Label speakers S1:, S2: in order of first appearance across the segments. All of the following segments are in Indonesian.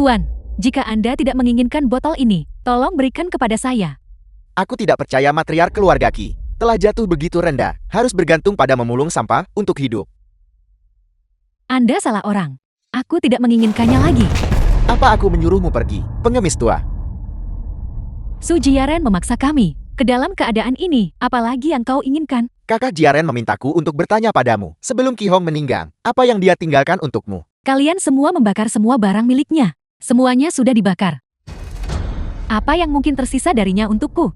S1: Tuan, jika Anda tidak menginginkan botol ini, tolong berikan kepada saya.
S2: Aku tidak percaya matriark keluarga Qi telah jatuh begitu rendah, harus bergantung pada memulung sampah untuk hidup.
S1: Anda salah orang. Aku tidak menginginkannya lagi.
S2: Apa aku menyuruhmu pergi, pengemis tua?
S1: Su Jiaren memaksa kami ke dalam keadaan ini, apalagi yang kau inginkan?
S2: Kakak Jiaren memintaku untuk bertanya padamu, sebelum Qi Hong meninggal, apa yang dia tinggalkan untukmu?
S1: Kalian semua membakar semua barang miliknya. Semuanya sudah dibakar. Apa yang mungkin tersisa darinya untukku?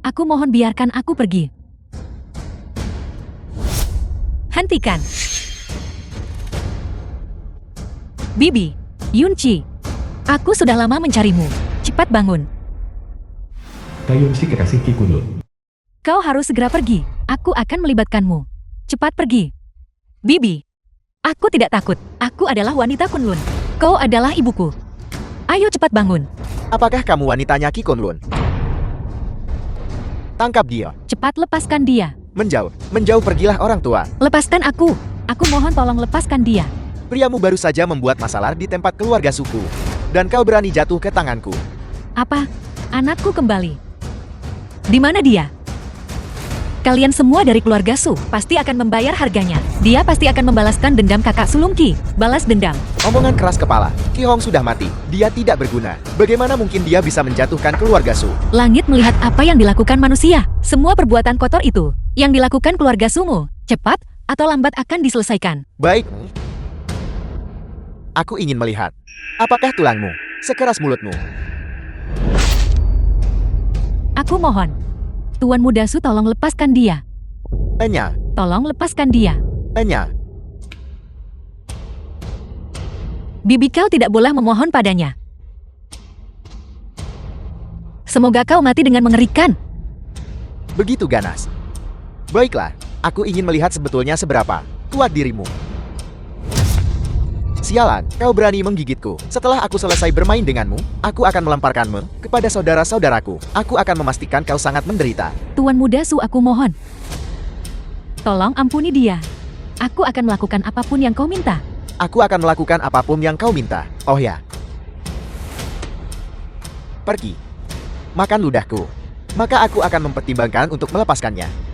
S1: Aku mohon biarkan aku pergi. Hentikan. Bibi, Yunci, aku sudah lama mencarimu. Cepat bangun.
S3: Yunci kekasih Qi Kunlun.
S1: Kau harus segera pergi. Aku akan melibatkanmu. Cepat pergi. Bibi, aku tidak takut. Aku adalah wanita Kunlun. Kau adalah ibuku. Ayo cepat bangun.
S2: Apakah kamu wanitanya Qi Kunlun? Tangkap dia.
S1: Cepat lepaskan dia.
S2: Menjauh, menjauh pergilah orang tua.
S1: Lepaskan aku. Aku mohon tolong lepaskan dia.
S2: Priamu baru saja membuat masalah di tempat keluarga suku. Dan kau berani jatuh ke tanganku.
S1: Apa? Anakku kembali. Di mana dia? Kalian semua dari keluarga Su pasti akan membayar harganya. Dia pasti akan membalaskan dendam kakak sulung Qi. Balas dendam.
S2: Omongan keras kepala. Qi Hong sudah mati. Dia tidak berguna. Bagaimana mungkin dia bisa menjatuhkan keluarga Su?
S1: Langit melihat apa yang dilakukan manusia. Semua perbuatan kotor itu yang dilakukan keluarga Sumu, cepat atau lambat akan diselesaikan.
S2: Baik. Aku ingin melihat. Apakah tulangmu sekeras mulutmu?
S1: Aku mohon. Tuan Muda Su, tolong lepaskan dia.
S2: Enya.
S1: Tolong lepaskan dia.
S2: Enya.
S1: Bibi, kau tidak boleh memohon padanya. Semoga kau mati dengan mengerikan.
S2: Begitu ganas. Baiklah, aku ingin melihat sebetulnya seberapa kuat dirimu. Sialan, kau berani menggigitku. Setelah aku selesai bermain denganmu, aku akan melemparkanmu kepada saudara-saudaraku. Aku akan memastikan kau sangat menderita.
S1: Tuan Muda Su, aku mohon. Tolong ampuni dia. Aku akan melakukan apapun yang kau minta.
S2: Aku akan melakukan apapun yang kau minta. Oh ya. Pergi. Makan ludahku. Maka aku akan mempertimbangkan untuk melepaskannya.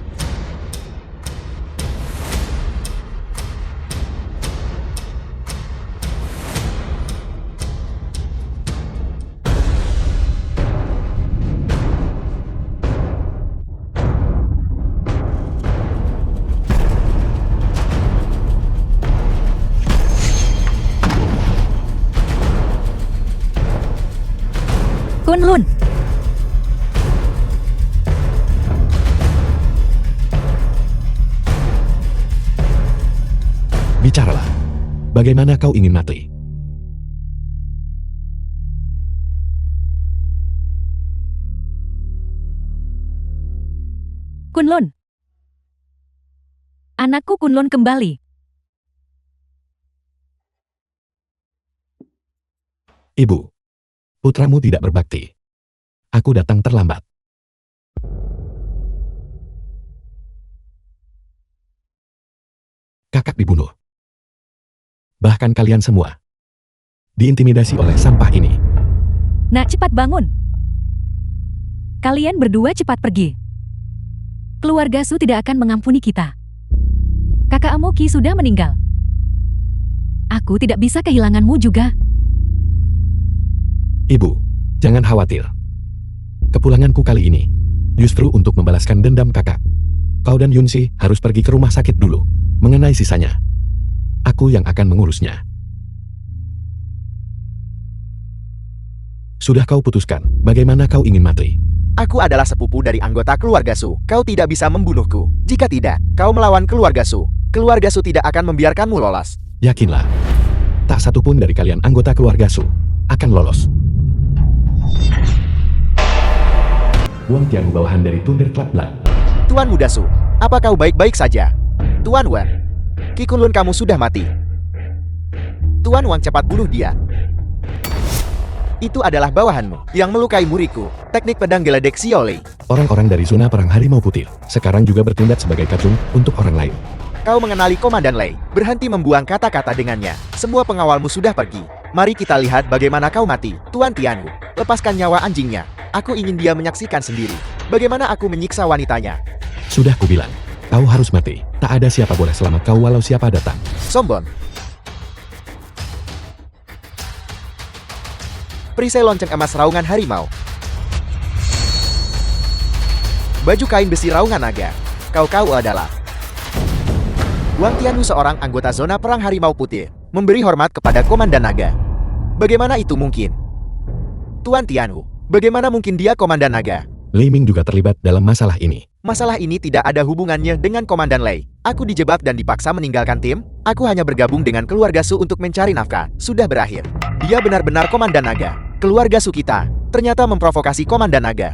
S1: Kunlun.
S3: Bicaralah. Bagaimana kau ingin mati?
S1: Kunlun. Anakku Kunlun kembali.
S3: Ibu. Putramu tidak berbakti. Aku datang terlambat. Kakak dibunuh. Bahkan kalian semua diintimidasi oleh sampah ini.
S1: Nak, cepat bangun. Kalian berdua cepat pergi. Keluarga Su tidak akan mengampuni kita. Kakakmu Qi sudah meninggal. Aku tidak bisa kehilanganmu juga.
S3: Ibu, jangan khawatir. Kepulanganku kali ini justru untuk membalaskan dendam kakak. Kau dan Yunci harus pergi ke rumah sakit dulu. Mengenai sisanya, aku yang akan mengurusnya. Sudah kau putuskan bagaimana kau ingin mati?
S2: Aku adalah sepupu dari anggota keluarga Su. Kau tidak bisa membunuhku. Jika tidak, kau melawan keluarga Su. Keluarga Su tidak akan membiarkanmu lolos.
S3: Yakinlah, tak satupun dari kalian anggota keluarga Su akan lolos. Wang Tiangu bawahan dari Thunder Club Blood.
S2: Tuan Muda Su, apa kau baik-baik saja? Tuan Wang, Qi Kunlun kamu sudah mati. Tuan Wang, cepat bunuh dia. Itu adalah bawahanmu yang melukai muridku. Teknik pedang geledek Xiaolei.
S3: Orang-orang dari zona perang harimau putih sekarang juga bertindak sebagai kacung untuk orang lain.
S2: Kau mengenali Komandan Lei. Berhenti membuang kata-kata dengannya. Semua pengawalmu sudah pergi. Mari kita lihat bagaimana kau mati. Tuan Tianwu, lepaskan nyawa anjingnya. Aku ingin dia menyaksikan sendiri bagaimana aku menyiksa wanitanya.
S3: Sudah kubilang, kau harus mati. Tak ada siapa boleh selamat kau walau siapa datang.
S2: Sombong. Perisai lonceng emas raungan harimau. Baju kain besi raungan naga. Kau adalah Wang Tianwu, seorang anggota zona perang harimau putih, memberi hormat kepada Komandan Naga. Bagaimana itu mungkin? Tuan Tianwu, bagaimana mungkin dia Komandan Naga?
S3: Li Ming juga terlibat dalam masalah ini.
S2: Masalah ini tidak ada hubungannya dengan Komandan Lei. Aku dijebak dan dipaksa meninggalkan tim. Aku hanya bergabung dengan keluarga Su untuk mencari nafkah. Sudah berakhir. Dia benar-benar Komandan Naga. Keluarga Su kita ternyata memprovokasi Komandan Naga.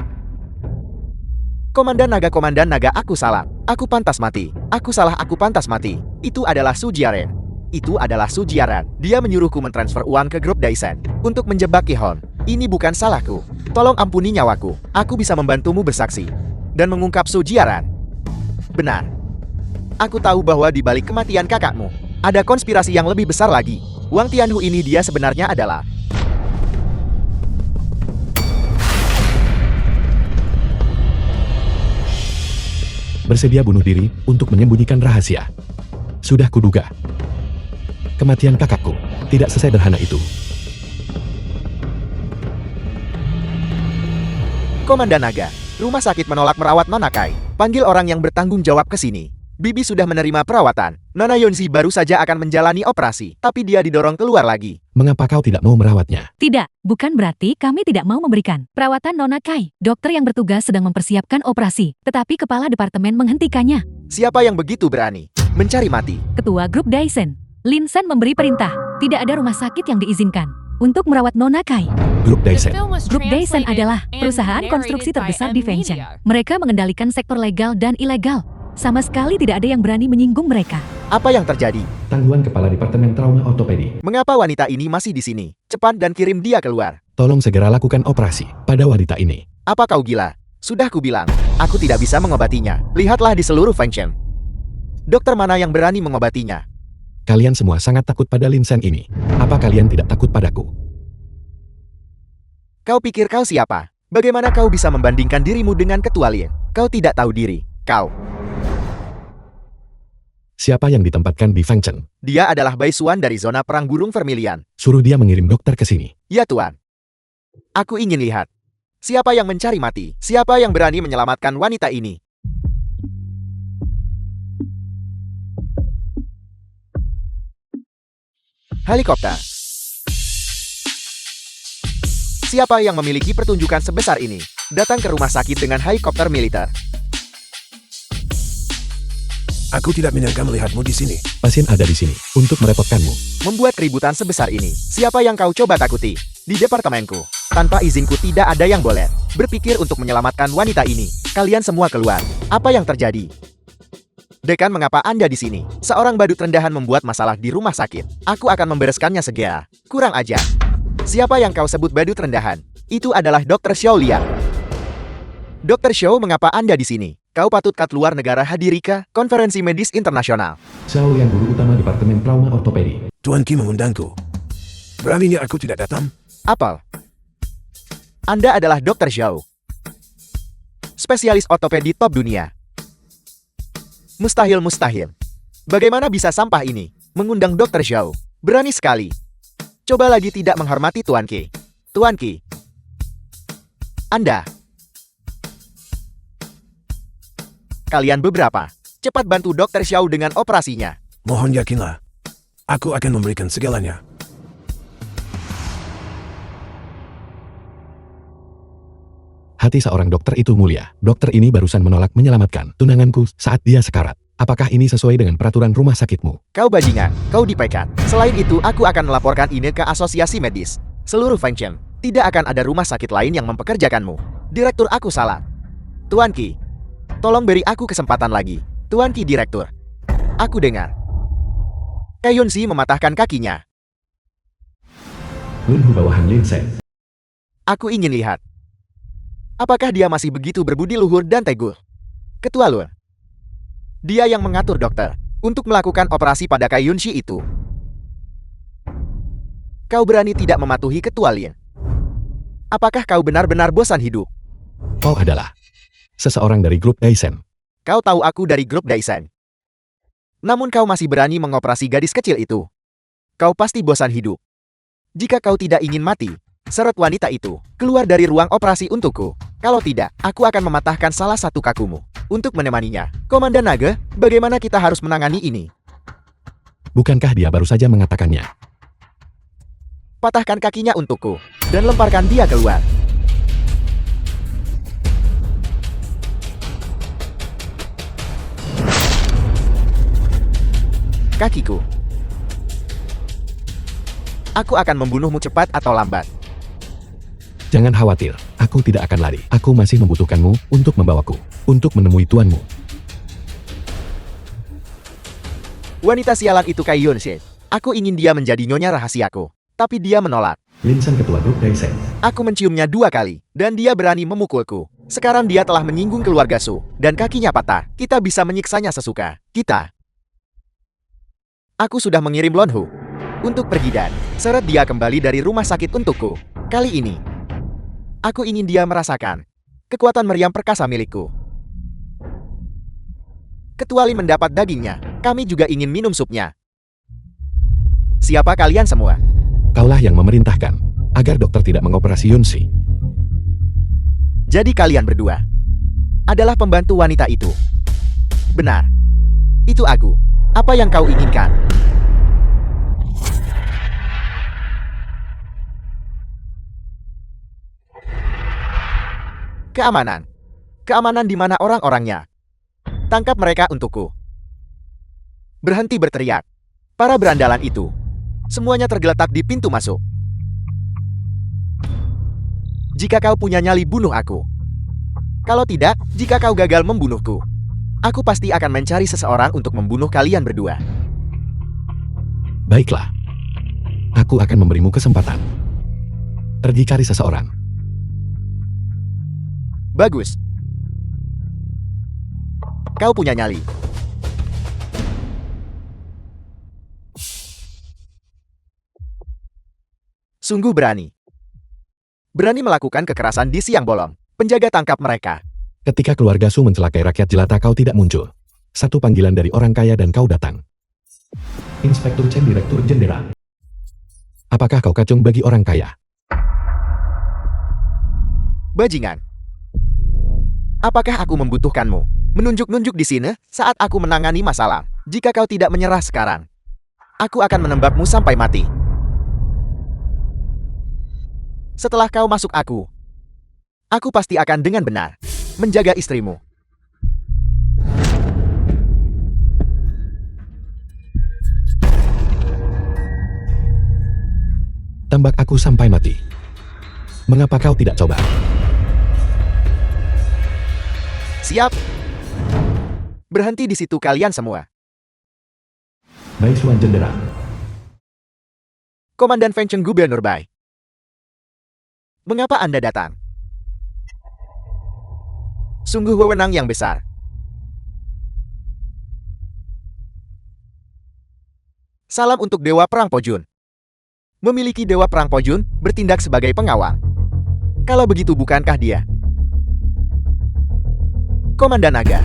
S2: Komandan Naga, aku salah. Aku pantas mati. Aku salah, aku pantas mati. Itu adalah Su Jiaren. Dia menyuruhku mentransfer uang ke grup Daisen untuk menjebak Kihon. Ini bukan salahku. Tolong ampuni nyawaku. Aku bisa membantumu bersaksi dan mengungkap Su Jiaren. Benar. Aku tahu bahwa di balik kematian kakakmu ada konspirasi yang lebih besar lagi. Wang Tianwu ini dia sebenarnya adalah
S3: Bersedia bunuh diri untuk menyembunyikan rahasia. Sudah kuduga. Kematian kakakku tidak sesederhana itu.
S2: Komandan Naga. Rumah sakit menolak merawat Nona Kai. Panggil orang yang bertanggung jawab ke sini. Bibi sudah menerima perawatan. Nona Yunzi baru saja akan menjalani operasi, tapi dia didorong keluar lagi.
S3: Mengapa kau tidak mau merawatnya?
S1: Tidak, bukan berarti kami tidak mau memberikan perawatan Nona Kai. Dokter yang bertugas sedang mempersiapkan operasi, tetapi kepala departemen menghentikannya.
S2: Siapa yang begitu berani mencari mati?
S1: Ketua grup Daisen, Lin Sen memberi perintah. Tidak ada rumah sakit yang diizinkan untuk merawat Nona Kai.
S3: Grup Daisen.
S1: Grup Daisen adalah perusahaan konstruksi terbesar di Fengcheng. Mereka mengendalikan sektor legal dan ilegal. Sama sekali tidak ada yang berani menyinggung mereka.
S2: Apa yang terjadi?
S3: Tangguhan Kepala Departemen Trauma Ortopedi.
S2: Mengapa wanita ini masih di sini? Cepat dan kirim dia keluar.
S3: Tolong segera lakukan operasi pada wanita ini.
S2: Apa kau gila? Sudah kubilang, aku tidak bisa mengobatinya. Lihatlah di seluruh Fengcheng. Dokter mana yang berani mengobatinya?
S3: Kalian semua sangat takut pada Lin Sen ini. Apa kalian tidak takut padaku?
S2: Kau pikir kau siapa? Bagaimana kau bisa membandingkan dirimu dengan Ketua Lin? Kau tidak tahu diri. Kau.
S3: Siapa yang ditempatkan di Fengcheng?
S2: Dia adalah Bai Xuan dari zona perang burung vermilion.
S3: Suruh dia mengirim dokter ke sini.
S2: Ya Tuan. Aku ingin lihat. Siapa yang mencari mati? Siapa yang berani menyelamatkan wanita ini? Helikopter. Siapa yang memiliki pertunjukan sebesar ini? Datang ke rumah sakit dengan helikopter militer.
S4: Aku tidak menyangka melihatmu di sini.
S3: Pasien ada di sini untuk merepotkanmu.
S2: Membuat keributan sebesar ini. Siapa yang kau coba takuti? Di departemenku. Tanpa izinku tidak ada yang boleh berpikir untuk menyelamatkan wanita ini. Kalian semua keluar. Apa yang terjadi? Dekan, mengapa Anda di sini? Seorang badut rendahan membuat masalah di rumah sakit. Aku akan membereskannya segera. Kurang ajar. Siapa yang kau sebut badut rendahan? Itu adalah Dr. Xiao Liang. Dr. Xiao, mengapa Anda di sini? Kau patut kat luar negara hadiri ke konferensi medis internasional.
S3: Xiao yang guru utama Departemen Trauma Ortopedi.
S4: Tuan Ki mengundangku. Beraninya aku tidak datang?
S2: Apel. Anda adalah Dr. Xiao. Spesialis ortopedi top dunia. Mustahil. Bagaimana bisa sampah ini mengundang Dr. Xiao? Berani sekali. Coba lagi tidak menghormati Tuan Ki. Tuan Ki. Anda. Kalian beberapa, cepat bantu Dr. Xiao dengan operasinya.
S4: Mohon yakinlah. Aku akan memberikan segalanya.
S3: Hati seorang dokter itu mulia. Dokter ini barusan menolak menyelamatkan tunanganku saat dia sekarat. Apakah ini sesuai dengan peraturan rumah sakitmu?
S2: Kau bajingan, kau dipecat. Selain itu, aku akan melaporkan ini ke asosiasi medis seluruh Fengcheng. Tidak akan ada rumah sakit lain yang mempekerjakanmu. Direktur, aku salah. Tuan Ki, tolong beri aku kesempatan lagi. Tuan Ki Direktur. Aku dengar. Kayunsi mematahkan kakinya.
S3: Lunhu bawahan Lin Sen.
S2: Aku ingin lihat. Apakah dia masih begitu berbudi luhur dan teguh? Ketua Lun. Dia yang mengatur dokter. untuk melakukan operasi pada Kai Yunshi itu. Kau berani tidak mematuhi ketua Lin? Apakah kau benar-benar bosan hidup?
S3: Kau adalah seseorang dari grup Daisen.
S2: Kau tahu aku dari grup Daisen. Namun kau masih berani mengoperasi gadis kecil itu. Kau pasti bosan hidup. Jika kau tidak ingin mati, seret wanita itu keluar dari ruang operasi untukku. Kalau tidak, aku akan mematahkan salah satu kakumu untuk menemaninya. Komandan Naga, bagaimana kita harus menangani ini?
S3: Bukankah dia baru saja mengatakannya?
S2: Patahkan kakinya untukku dan lemparkan dia keluar. Kakiku. Aku akan membunuhmu cepat atau lambat.
S3: Jangan khawatir, aku tidak akan lari. Aku masih membutuhkanmu untuk membawaku, untuk menemui tuanmu.
S2: Wanita sialan itu Kai Yunshi. Aku ingin dia menjadi nyonya rahasiaku, tapi dia menolak.
S3: Linsan ketua grup Daisen.
S2: Aku menciumnya 2 kali, dan dia berani memukulku. Sekarang dia telah menyinggung keluarga Su, dan kakinya patah. Kita bisa menyiksanya sesuka kita. Aku sudah mengirim Lonhu untuk pergi dan seret dia kembali dari rumah sakit untukku. Kali ini, aku ingin dia merasakan kekuatan meriam perkasa milikku. Ketua Lin mendapat dagingnya, kami juga ingin minum supnya. Siapa kalian semua?
S3: Kaulah yang memerintahkan agar dokter tidak mengoperasi Yunshi.
S2: Jadi kalian berdua adalah pembantu wanita itu. Benar. Itu aku. Apa yang kau inginkan? Keamanan. Keamanan di mana orang-orangnya? Tangkap mereka untukku. Berhenti berteriak. Para berandalan itu. Semuanya tergeletak di pintu masuk. Jika kau punya nyali, bunuh aku. Kalau tidak, jika kau gagal membunuhku, aku pasti akan mencari seseorang untuk membunuh kalian berdua.
S3: Baiklah. Aku akan memberimu kesempatan. Pergi cari seseorang.
S2: Bagus. Kau punya nyali. Sungguh berani. Berani melakukan kekerasan di siang bolong. Penjaga tangkap mereka.
S3: Ketika keluarga Su mencelakai rakyat jelata, kau tidak muncul. Satu panggilan dari orang kaya dan kau datang. Inspektur Chen, Direktur Jenderal. Apakah kau kacung bagi orang kaya?
S2: Bajingan. Apakah aku membutuhkanmu? Menunjuk-nunjuk di sini saat aku menangani masalah. Jika kau tidak menyerah sekarang, aku akan menembakmu sampai mati. Setelah kau masuk aku pasti akan dengan benar menjaga istrimu.
S3: Tembak aku sampai mati. Mengapa kau tidak coba?
S2: Siap. Berhenti di situ kalian semua.
S3: Bai Suan Jenderal.
S2: Komandan Feng Cheng, Gubernur Bai. Mengapa Anda datang? Sungguh wewenang yang besar. Salam untuk Dewa Perang Pojun. Memiliki Dewa Perang Pojun bertindak sebagai pengawal. Kalau begitu, bukankah dia Komandan Naga?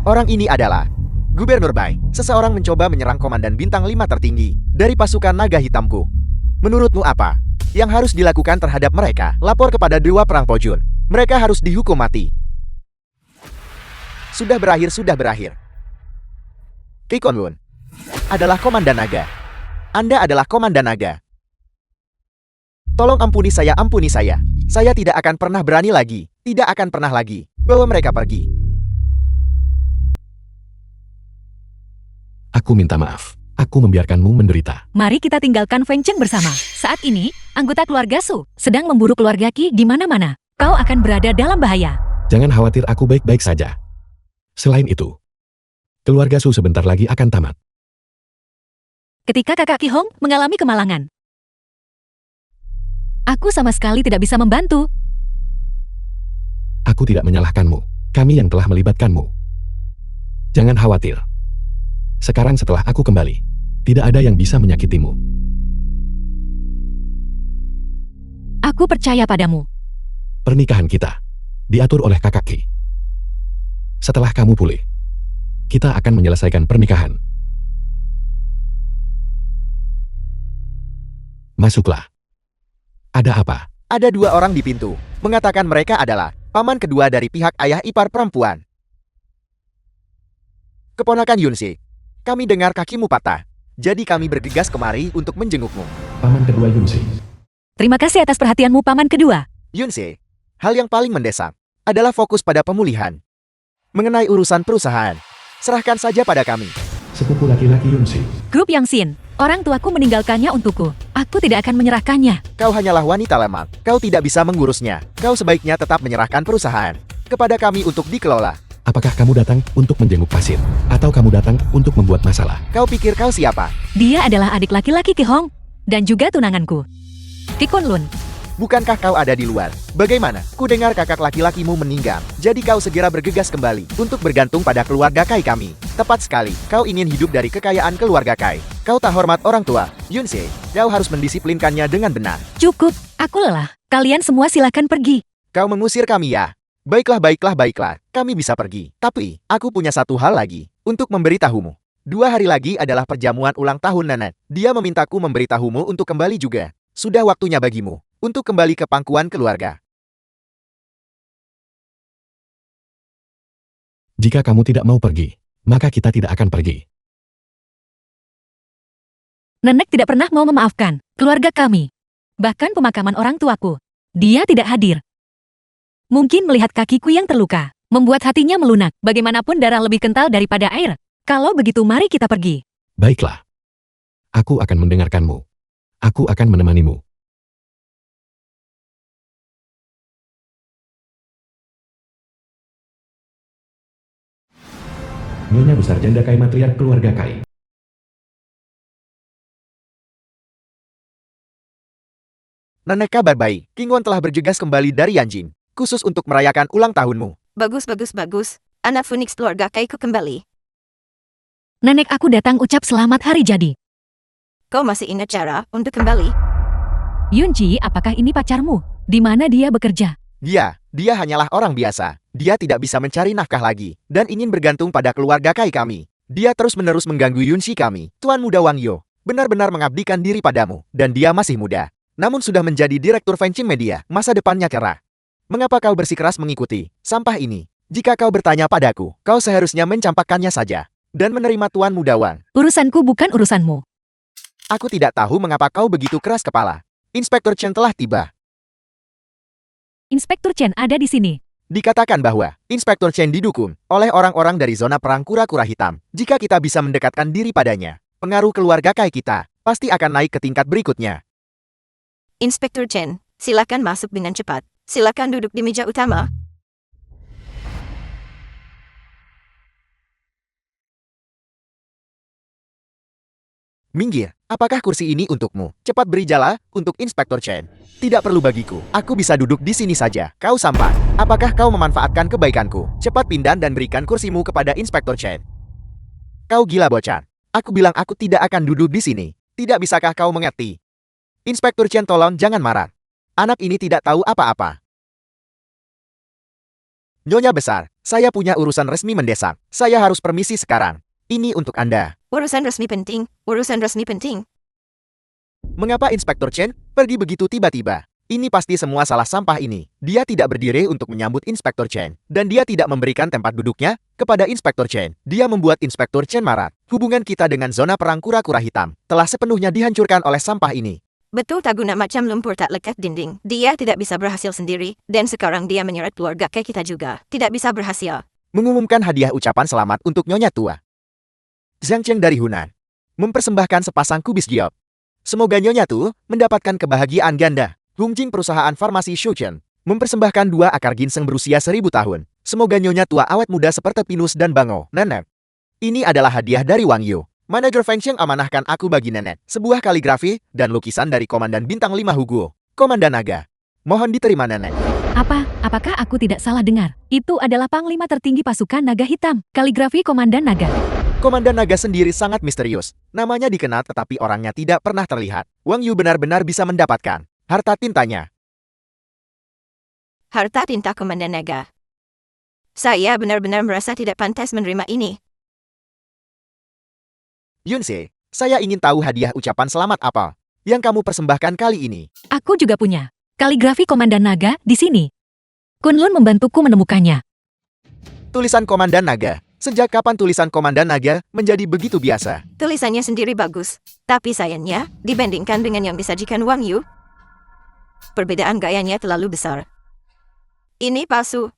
S2: Orang ini adalah Gubernur Bai. Seseorang mencoba menyerang Komandan Bintang 5 tertinggi dari pasukan naga hitamku. Menurutmu apa yang harus dilakukan terhadap mereka? Lapor kepada Dewa Perang Pojun. Mereka harus dihukum mati. Sudah berakhir. Kei Konlun adalah Komandan Naga. Anda adalah Komandan Naga. Tolong ampuni saya. Saya tidak akan pernah berani lagi. Tidak akan pernah lagi. Bawa mereka pergi.
S3: Aku minta maaf. Aku membiarkanmu menderita.
S1: Mari kita tinggalkan Feng Cheng bersama. Saat ini, anggota keluarga Su sedang memburu keluarga Qi di mana-mana. Kau akan berada dalam bahaya.
S3: Jangan khawatir, aku baik-baik saja. Selain itu, keluarga Su sebentar lagi akan tamat.
S1: Ketika kakak Qi Hong mengalami kemalangan, aku sama sekali tidak bisa membantu.
S3: Aku tidak menyalahkanmu. Kami yang telah melibatkanmu. Jangan khawatir. Sekarang setelah aku kembali, tidak ada yang bisa menyakitimu.
S1: Aku percaya padamu.
S3: Pernikahan kita diatur oleh kakak Ki. Setelah kamu pulih, kita akan menyelesaikan pernikahan. Masuklah. Ada apa?
S2: Ada dua orang di pintu, mengatakan mereka adalah paman kedua dari pihak ayah ipar perempuan. Keponakan Yunsi, kami dengar kakimu patah, jadi kami bergegas kemari untuk menjengukmu.
S3: Paman kedua Yunsi.
S1: Terima kasih atas perhatianmu, paman kedua.
S2: Yunsi, hal yang paling mendesak adalah fokus pada pemulihan. Mengenai urusan perusahaan, serahkan saja pada kami.
S3: Sepupu laki-laki Yunsi.
S1: Grup Yangxin, orang tuaku meninggalkannya untukku. Aku tidak akan menyerahkannya.
S2: Kau hanyalah wanita lemah, kau tidak bisa mengurusnya. Kau sebaiknya tetap menyerahkan perusahaan kepada kami untuk dikelola.
S3: Apakah kamu datang untuk menjenguk pasien? Atau kamu datang untuk membuat masalah?
S2: Kau pikir kau siapa?
S1: Dia adalah adik laki-laki Ki Hong dan juga tunanganku, Ki Kunlun.
S2: Bukankah kau ada di luar? Bagaimana? Ku dengar kakak laki-lakimu meninggal. Jadi kau segera bergegas kembali untuk bergantung pada keluarga Kai kami. Tepat sekali, kau ingin hidup dari kekayaan keluarga Kai. Kau tak hormat orang tua. Yunse, kau harus mendisiplinkannya dengan benar.
S1: Cukup, aku lelah. Kalian semua silakan pergi.
S2: Kau mengusir kami ya? Baiklah. Kami bisa pergi. Tapi, aku punya satu hal lagi untuk memberitahumu. 2 hari lagi adalah perjamuan ulang tahun nenek. Dia memintaku memberitahumu untuk kembali juga. Sudah waktunya bagimu untuk kembali ke pangkuan keluarga.
S3: Jika kamu tidak mau pergi, maka kita tidak akan pergi.
S1: Nenek tidak pernah mau memaafkan keluarga kami. Bahkan pemakaman orang tuaku. Dia tidak hadir. Mungkin melihat kakiku yang terluka, membuat hatinya melunak. Bagaimanapun darah lebih kental daripada air. Kalau begitu mari kita pergi.
S3: Baiklah. Aku akan mendengarkanmu. Aku akan menemanimu. Nyonya besar janda Kai matriark keluarga Kai.
S2: Nenek, kabar baik. King Won telah bergegas kembali dari Yanjin, khusus untuk merayakan ulang tahunmu.
S5: Bagus. Anak Phoenix keluarga Kaiku kembali.
S1: Nenek aku datang ucap selamat hari jadi.
S5: Kau masih ingat cara untuk kembali?
S1: Yunji, apakah ini pacarmu? Di mana dia bekerja?
S2: Dia hanyalah orang biasa. Dia tidak bisa mencari nafkah lagi, dan ingin bergantung pada keluarga Kai kami. Dia terus-menerus mengganggu Yunshi kami. Tuan muda Wang Yo, benar-benar mengabdikan diri padamu, dan dia masih muda. Namun sudah menjadi direktur Fanching Media, masa depannya cerah. Mengapa kau bersikeras mengikuti sampah ini? Jika kau bertanya padaku, kau seharusnya mencampakkannya saja, dan menerima Tuan muda Wang.
S1: Urusanku bukan urusanmu.
S2: Aku tidak tahu mengapa kau begitu keras kepala. Inspektur Chen telah tiba.
S1: Inspektur Chen ada di sini.
S2: Dikatakan bahwa Inspektur Chen didukung oleh orang-orang dari zona perang kura-kura hitam. Jika kita bisa mendekatkan diri padanya, pengaruh keluarga Kai kita pasti akan naik ke tingkat berikutnya.
S5: Inspektur Chen, silakan masuk dengan cepat. Silakan duduk di meja utama.
S2: Minggir, apakah kursi ini untukmu? Cepat beri jala untuk Inspektur Chen. Tidak perlu bagiku, aku bisa duduk di sini saja. Kau sampai. Apakah kau memanfaatkan kebaikanku? Cepat pindah dan berikan kursimu kepada Inspektur Chen. Kau gila bocah. Aku bilang aku tidak akan duduk di sini. Tidak bisakah kau mengerti? Inspektur Chen, tolong jangan marah. Anak ini tidak tahu apa-apa. Nyonya besar, saya punya urusan resmi mendesak. Saya harus permisi sekarang. Ini untuk Anda.
S5: Urusan resmi penting.
S2: Mengapa Inspektur Chen pergi begitu tiba-tiba? Ini pasti semua salah sampah ini. Dia tidak berdiri untuk menyambut Inspektur Chen. Dan dia tidak memberikan tempat duduknya kepada Inspektur Chen. Dia membuat Inspektur Chen marah. Hubungan kita dengan zona perang kura-kura hitam telah sepenuhnya dihancurkan oleh sampah ini.
S5: Betul, tak guna macam lumpur tak lekat dinding. Dia tidak bisa berhasil sendiri. Dan sekarang dia menyeret keluarga kayak kita juga. Tidak bisa berhasil.
S2: Mengumumkan hadiah ucapan selamat untuk Nyonya tua. Zhang Cheng dari Hunan mempersembahkan sepasang kubis giok. Semoga Nyonya Tu mendapatkan kebahagiaan ganda. Hung Jing perusahaan farmasi Shuchen mempersembahkan 2 akar ginseng berusia 1000 tahun. Semoga Nyonya tua awet muda seperti pinus dan bango. Nenek. Ini adalah hadiah dari Wang Yu. Manajer Fengsheng amanahkan aku bagi nenek. Sebuah kaligrafi dan lukisan dari Komandan Bintang 5 Hugo. Komandan Naga. Mohon diterima nenek.
S1: Apakah aku tidak salah dengar? Itu adalah panglima tertinggi pasukan naga hitam, kaligrafi Komandan Naga.
S2: Komandan naga sendiri sangat misterius. Namanya dikenal tetapi orangnya tidak pernah terlihat. Wang Yu benar-benar bisa mendapatkan harta tintanya.
S5: Harta tinta Komandan Naga. Saya benar-benar merasa tidak pantas menerima ini.
S2: Yunse, saya ingin tahu hadiah ucapan selamat apa yang kamu persembahkan kali ini.
S1: Aku juga punya kaligrafi Komandan Naga di sini. Kunlun membantuku menemukannya.
S2: Tulisan Komandan Naga. Sejak kapan tulisan Komandan Naga menjadi begitu biasa?
S5: Tulisannya sendiri bagus, tapi sayangnya, dibandingkan dengan yang disajikan Wang Yu, perbedaan gayanya terlalu besar. Ini palsu.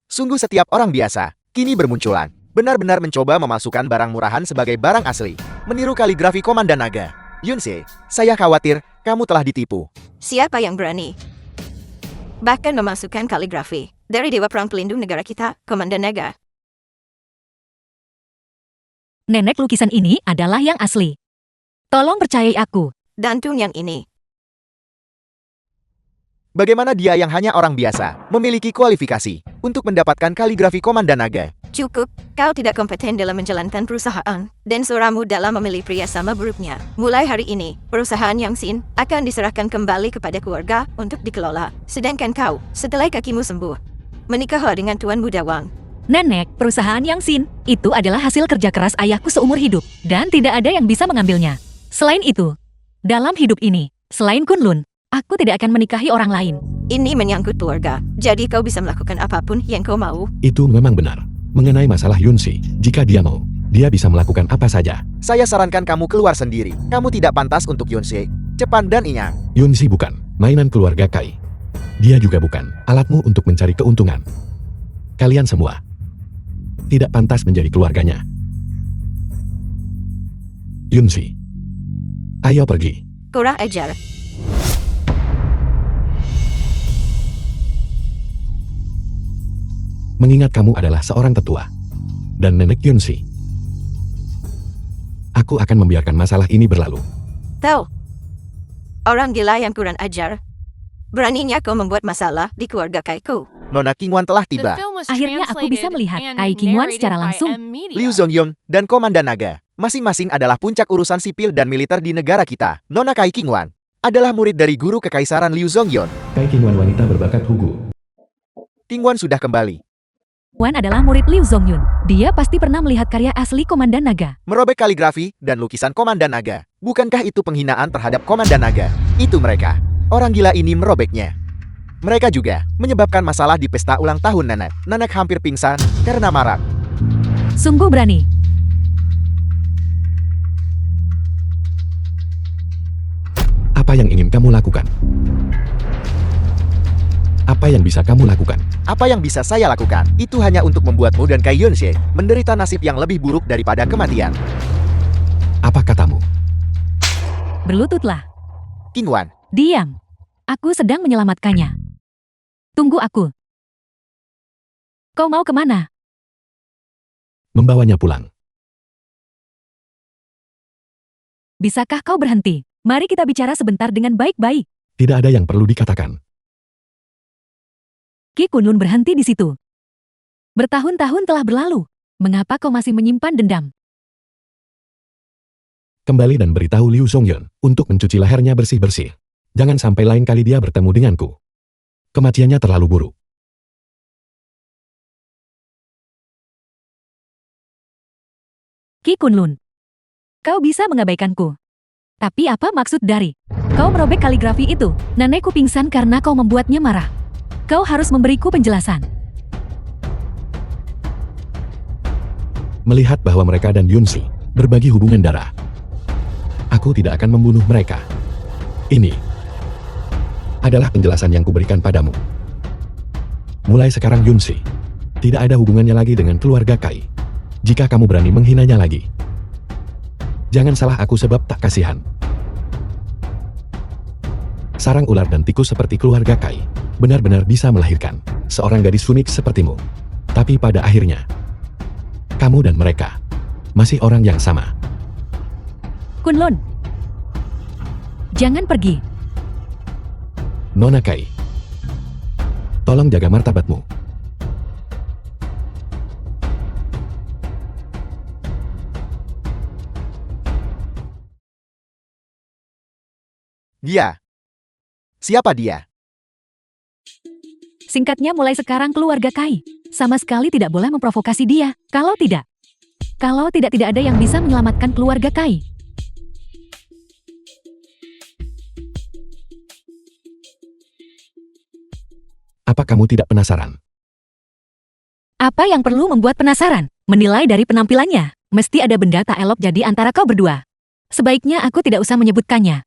S2: Sungguh setiap orang biasa, kini bermunculan. Benar-benar mencoba memasukkan barang murahan sebagai barang asli. Meniru kaligrafi Komandan Naga. Yunse, saya khawatir kamu telah ditipu.
S5: Siapa yang berani? Bahkan memasukkan kaligrafi dari Dewa Perang Pelindung negara kita, Komandan Naga.
S1: Nenek lukisan ini adalah yang asli. Tolong percayai aku.
S5: Dantung yang ini.
S2: Bagaimana dia yang hanya orang biasa, memiliki kualifikasi untuk mendapatkan kaligrafi Komandan Naga?
S5: Cukup, kau tidak kompeten dalam menjalankan perusahaan, dan seorangmu dalam memilih pria sama buruknya. Mulai hari ini, perusahaan Yang Xin akan diserahkan kembali kepada keluarga untuk dikelola. Sedangkan kau, setelah kakimu sembuh, menikahlah dengan Tuan Muda Wang.
S1: Nenek, perusahaan Yang Xin itu adalah hasil kerja keras ayahku seumur hidup, dan tidak ada yang bisa mengambilnya. Selain itu, dalam hidup ini, selain Kunlun, aku tidak akan menikahi orang lain.
S5: Ini menyangkut keluarga, jadi kau bisa melakukan apapun yang kau mau.
S3: Itu memang benar. Mengenai masalah Yunsi, jika dia mau, dia bisa melakukan apa saja.
S2: Saya sarankan kamu keluar sendiri. Kamu tidak pantas untuk Yunse. Cepat dan ingat.
S3: Yunsi bukan mainan keluarga Kai. Dia juga bukan alatmu untuk mencari keuntungan. Kalian semua tidak pantas menjadi keluarganya. Yunsi, ayo pergi.
S5: Kurang ajar.
S3: Mengingat kamu adalah seorang tetua dan nenek Yunsi, aku akan membiarkan masalah ini berlalu.
S5: Tahu, orang gila yang kurang ajar. Beraninya kau membuat masalah di keluarga Kaiku.
S2: Nona Qingwan telah tiba.
S1: Akhirnya aku bisa melihat Ai Qingwan secara langsung.
S2: Liu Zongyong dan Komandan Naga, masing-masing adalah puncak urusan sipil dan militer di negara kita. Nona Kai Qingwan adalah murid dari guru kekaisaran Liu Zongyong.
S3: Kai Qingwan wanita berbakat hugu.
S2: Qingwan sudah kembali.
S1: Wan adalah murid Liu Zongyun. Dia pasti pernah melihat karya asli Komandan Naga.
S2: Merobek kaligrafi dan lukisan Komandan Naga. Bukankah itu penghinaan terhadap Komandan Naga? Itu mereka. Orang gila ini merobeknya. Mereka juga menyebabkan masalah di pesta ulang tahun Nenek. Nenek hampir pingsan karena marah.
S1: Sungguh berani.
S3: Apa yang ingin kamu lakukan? Apa yang bisa kamu lakukan?
S2: Apa yang bisa saya lakukan? Itu hanya untuk membuatmu dan Kai Yunse menderita nasib yang lebih buruk daripada kematian.
S3: Apa katamu?
S1: Berlututlah.
S2: Qingwan,
S1: Diam. Aku sedang menyelamatkannya. Tunggu aku. Kau mau kemana?
S3: Membawanya pulang.
S1: Bisakah kau berhenti? Mari kita bicara sebentar dengan baik-baik.
S3: Tidak ada yang perlu dikatakan.
S1: Qi Kunlun berhenti di situ. Bertahun-tahun telah berlalu. Mengapa kau masih menyimpan dendam?
S3: Kembali dan beritahu Liu Zongyun untuk mencuci lehernya bersih-bersih. Jangan sampai lain kali dia bertemu denganku. Kematiannya terlalu buruk.
S1: Qi Kunlun, kau bisa mengabaikanku. Tapi apa maksud dari kau merobek kaligrafi itu? Nenekku pingsan karena kau membuatnya marah. Kau harus memberiku penjelasan.
S3: Melihat bahwa mereka dan Yunsi berbagi hubungan darah, aku tidak akan membunuh mereka. Ini adalah penjelasan yang kuberikan padamu. Mulai sekarang Yunsi tidak ada hubungannya lagi dengan keluarga Kai. Jika kamu berani menghinanya lagi, jangan salah aku sebab tak kasihan. Sarang ular dan tikus seperti keluarga Kai benar-benar bisa melahirkan seorang gadis unik sepertimu. Tapi pada akhirnya, kamu dan mereka masih orang yang sama.
S1: Kunlun, jangan pergi.
S3: Nona Kai, tolong jaga martabatmu.
S2: Dia. Siapa dia?
S1: Singkatnya mulai sekarang keluarga Kai sama sekali tidak boleh memprovokasi dia. Kalau tidak tidak ada yang bisa menyelamatkan keluarga Kai.
S3: Apa kamu tidak penasaran?
S1: Apa yang perlu membuat penasaran? Menilai dari penampilannya, mesti ada benda tak elok jadi antara kau berdua. Sebaiknya aku tidak usah menyebutkannya.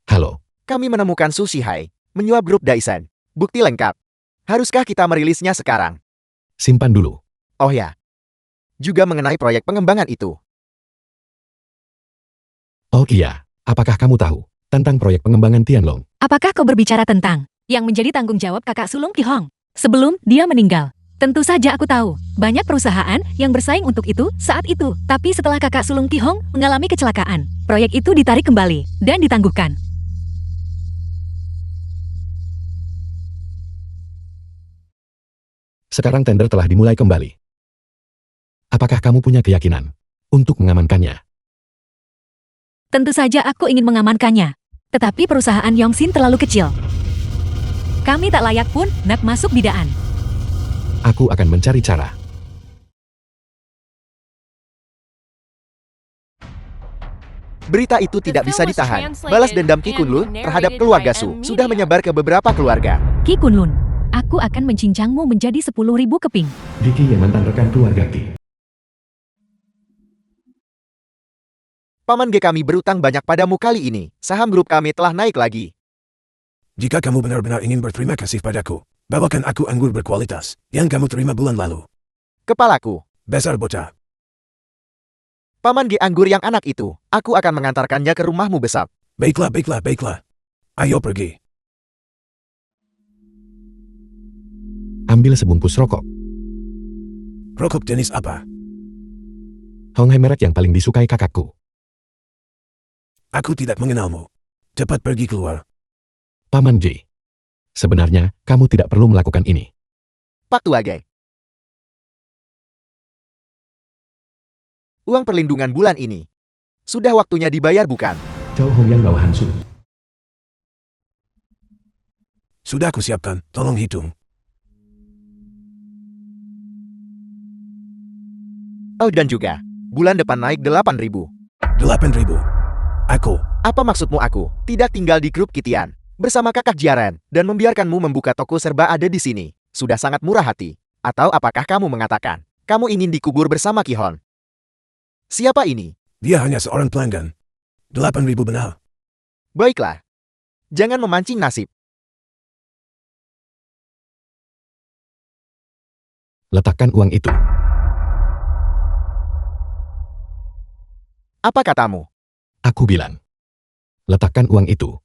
S3: Halo,
S2: Kami menemukan Sushi Hai, menyuap grup Daisen. Bukti lengkap. Haruskah kita merilisnya sekarang?
S3: simpan dulu.
S2: Oh ya. Juga mengenai proyek pengembangan itu.
S3: Oh iya, apakah kamu tahu tentang proyek pengembangan Tianlong?
S1: Apakah kau berbicara tentang yang menjadi tanggung jawab kakak sulung Ki Hong sebelum dia meninggal? Tentu saja aku tahu, banyak perusahaan yang bersaing untuk itu saat itu. Tapi setelah kakak sulung Ki Hong mengalami kecelakaan, proyek itu ditarik kembali dan ditangguhkan.
S3: Sekarang tender telah dimulai kembali. Apakah kamu punya keyakinan untuk mengamankannya?
S1: Tentu saja aku ingin mengamankannya. Tetapi perusahaan Yongsin terlalu kecil. Kami tak layak pun nak masuk bidaan.
S3: Aku akan mencari cara.
S2: Berita itu tidak bisa ditahan. Balas dendam Ki Kunlun terhadap keluarga Su sudah menyebar ke beberapa keluarga.
S1: Ki Kunlun, aku akan mencincangmu menjadi 10.000 keping.
S3: Diki yang mantan rekan keluarga Ki.
S2: Paman G kami berutang banyak padamu kali ini. Saham grup kami telah naik lagi.
S4: Jika kamu benar-benar ingin berterima kasih padaku, bawakan aku anggur berkualitas yang kamu terima bulan lalu.
S2: Kepalaku.
S4: Besar bocah.
S2: Paman G anggur yang anak itu. Aku akan mengantarkannya ke rumahmu besar.
S4: Baiklah, baiklah, baiklah. Ayo pergi.
S3: Ambil sebungkus rokok.
S4: Rokok jenis apa?
S3: Honghai merek yang paling disukai kakakku.
S4: Aku tidak mengenalmu. Cepat pergi keluar.
S3: Paman J. Sebenarnya, kamu tidak perlu melakukan ini.
S2: Pak Tuage. Uang perlindungan bulan ini. Sudah waktunya dibayar bukan?
S3: Cao Hongyang bawahan Su.
S4: Sudah aku siapkan, tolong hitung.
S2: Oh dan juga, bulan depan naik 8.000.
S4: 8.000. Aku.
S2: Apa maksudmu aku? Tidak tinggal di grup Kitian. Bersama kakak Jiaren, dan membiarkanmu membuka toko serba ada di sini. Sudah sangat murah hati. Atau apakah kamu mengatakan, kamu ingin dikubur bersama Ki Hon? Siapa ini?
S4: Dia hanya seorang pelanggan. 8.000 benar.
S2: Baiklah. Jangan memancing nasib.
S3: Letakkan uang itu.
S2: Apa katamu?
S3: Aku bilang. Letakkan uang itu.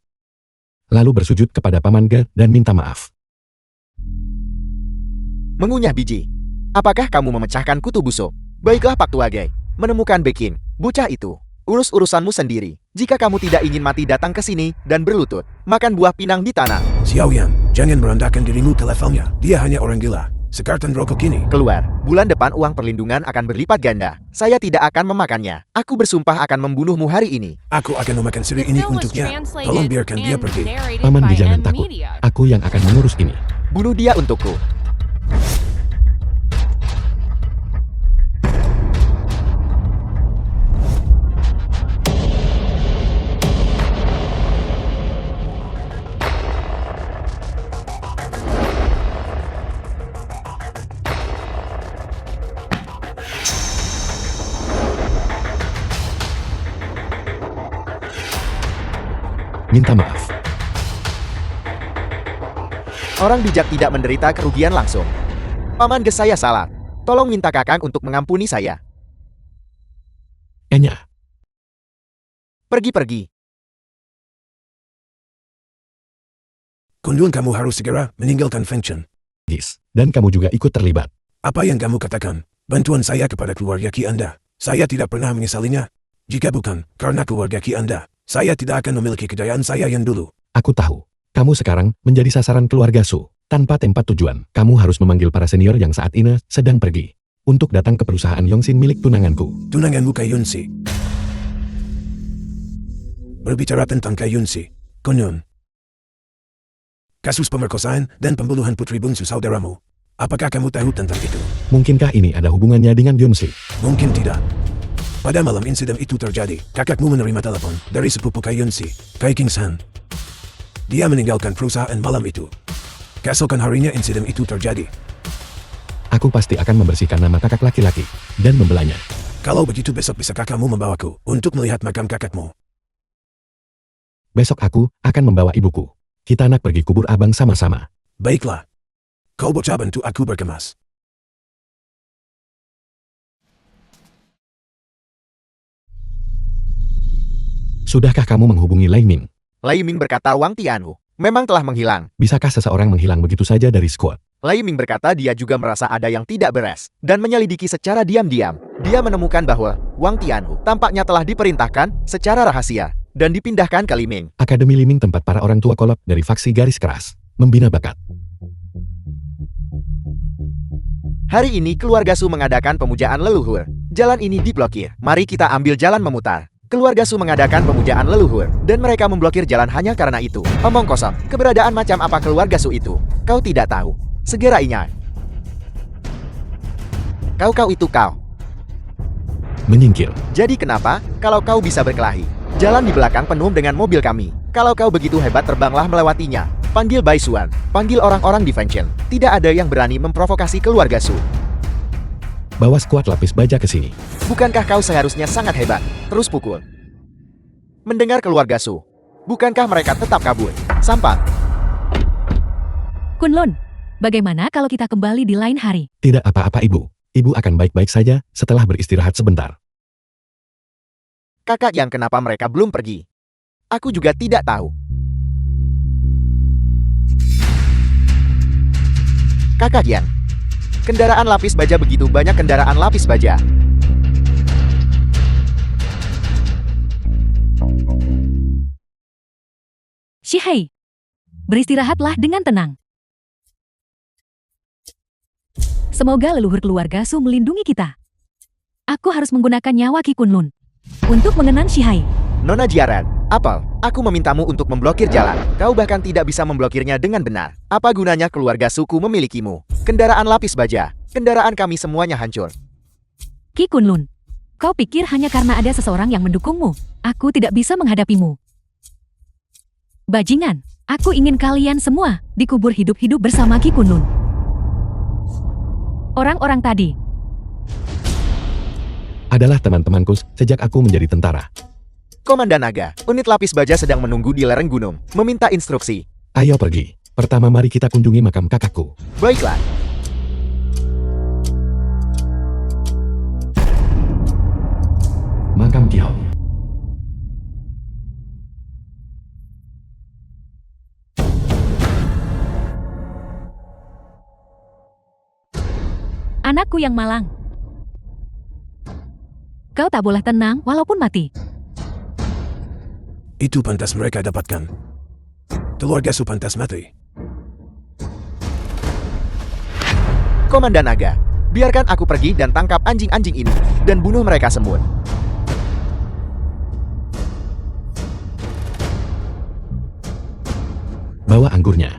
S3: Lalu bersujud kepada Paman Ge dan minta maaf.
S2: Mengunyah biji. Apakah kamu memecahkan kutu busuk? Baiklah Pak Tuage. Menemukan Bekin. Bocah itu. Urus urusanmu sendiri. Jika kamu tidak ingin mati datang ke sini dan berlutut. Makan buah pinang di tanah.
S4: Xiaoyan, jangan merendahkan dirimu ke levelnya. Dia hanya orang gila. Sekartan rokok ini.
S2: Keluar. Bulan depan uang perlindungan akan berlipat ganda. Saya tidak akan memakannya. Aku bersumpah akan membunuhmu hari ini.
S4: Aku akan memakan siri ini untuknya. Tolong biarkan dia pergi.
S3: Paman Ge jangan takut. Aku yang akan mengurus ini.
S2: Bunuh dia untukku.
S3: Minta maaf.
S2: Orang bijak tidak menderita kerugian langsung. Paman Ge saya salah. Tolong minta kakang untuk mengampuni saya.
S3: Enya.
S2: Pergi-pergi.
S4: Kunlun, kamu harus segera meninggalkan Fengchen.
S3: Gis. Dan kamu juga ikut terlibat.
S4: Apa yang kamu katakan? Bantuan saya kepada keluarga Ki Anda. Saya tidak pernah menyesalinya. Jika bukan karena keluarga Ki Anda, saya tidak akan memiliki kejayaan saya yang dulu.
S3: Aku tahu. Kamu sekarang menjadi sasaran keluarga Su. Tanpa tempat tujuan, kamu harus memanggil para senior yang saat ini sedang pergi. untuk datang ke perusahaan Yongsin milik tunanganku.
S4: Tunanganmu Kak Yunsi. Berbicara tentang Kak Yunsi, konon kasus pemerkosaan dan pembunuhan putri bungsu saudaramu. Apakah kamu tahu tentang itu?
S3: Mungkinkah ini ada hubungannya dengan Yunsi?
S4: Mungkin tidak. Pada malam insiden itu terjadi, kakakmu menerima telepon dari sepupu Kak Yunsi, Kak King-san. Dia meninggalkan perusahaan malam itu. Keesokan harinya insiden itu terjadi.
S3: Aku pasti akan membersihkan nama kakak laki-laki dan membelanya.
S4: Kalau begitu besok bisa kakakmu membawaku untuk melihat makam kakakmu.
S3: Besok aku akan membawa ibuku. Kita nak pergi kubur abang sama-sama.
S4: Baiklah. Kau bocah bantu aku berkemas.
S3: Sudahkah kamu menghubungi Lai Ming?
S2: Lai Ming berkata Wang Tianhu memang telah menghilang.
S3: Bisakah seseorang menghilang begitu saja dari squad?
S2: Lai Ming berkata dia juga merasa ada yang tidak beres dan menyelidiki secara diam-diam. Dia menemukan bahwa Wang Tianhu tampaknya telah diperintahkan secara rahasia dan dipindahkan ke Liming.
S3: Akademi Liming tempat para orang tua kolot dari faksi garis keras membina bakat.
S2: Hari ini keluarga Su mengadakan pemujaan leluhur. Jalan ini diblokir. Mari kita ambil jalan memutar. Keluarga Su mengadakan pemujaan leluhur, dan mereka memblokir jalan hanya karena itu. Omong kosong, keberadaan macam apa keluarga Su itu? Kau tidak tahu. Segera ingat. Kau itu kau.
S3: Menyingkir.
S2: Jadi kenapa, kalau kau bisa berkelahi? Jalan di belakang penuh dengan mobil kami. Kalau kau begitu hebat terbanglah melewatinya. Panggil Bai Suan, panggil orang-orang Defension. Tidak ada yang berani memprovokasi keluarga Su.
S3: Bawa skuad lapis baja ke sini.
S2: Bukankah kau seharusnya sangat hebat? Terus pukul. Mendengar keluarga Su, bukankah mereka tetap kabur? Sampah.
S1: Kunlun, bagaimana kalau kita kembali di lain hari?
S3: Tidak apa-apa ibu. Ibu akan baik-baik saja setelah beristirahat sebentar.
S2: Kakak yang kenapa mereka belum pergi? Aku juga tidak tahu. Kakak yang. Kendaraan lapis baja begitu banyak kendaraan lapis baja.
S1: Shihei, beristirahatlah dengan tenang. Semoga leluhur keluarga Su melindungi kita. Aku harus menggunakan nyawa Ki Kunlun untuk mengenang Shihei.
S2: Nona Jiaran, Apel, aku memintamu untuk memblokir jalan. Kau bahkan tidak bisa memblokirnya dengan benar. Apa gunanya keluarga suku memilikimu? Kendaraan lapis baja, kendaraan kami semuanya hancur.
S1: Ki Kunlun, kau pikir hanya karena ada seseorang yang mendukungmu, aku tidak bisa menghadapimu? Bajingan, aku ingin kalian semua dikubur hidup-hidup bersama Ki Kunlun. Orang-orang tadi
S3: adalah teman-temanku sejak aku menjadi tentara.
S2: Komandan Naga, unit lapis baja sedang menunggu di lereng gunung, meminta instruksi.
S3: Ayo pergi. Pertama mari kita kunjungi makam kakakku.
S2: Baiklah.
S3: Makam Ki Hong.
S1: Anakku yang malang. Kau tak boleh tenang walaupun mati.
S4: Itu pantas mereka dapatkan. Keluarga Su pantas mati.
S2: Komandan Naga, biarkan aku pergi dan tangkap anjing-anjing ini, dan bunuh mereka semua.
S3: Bawa anggurnya.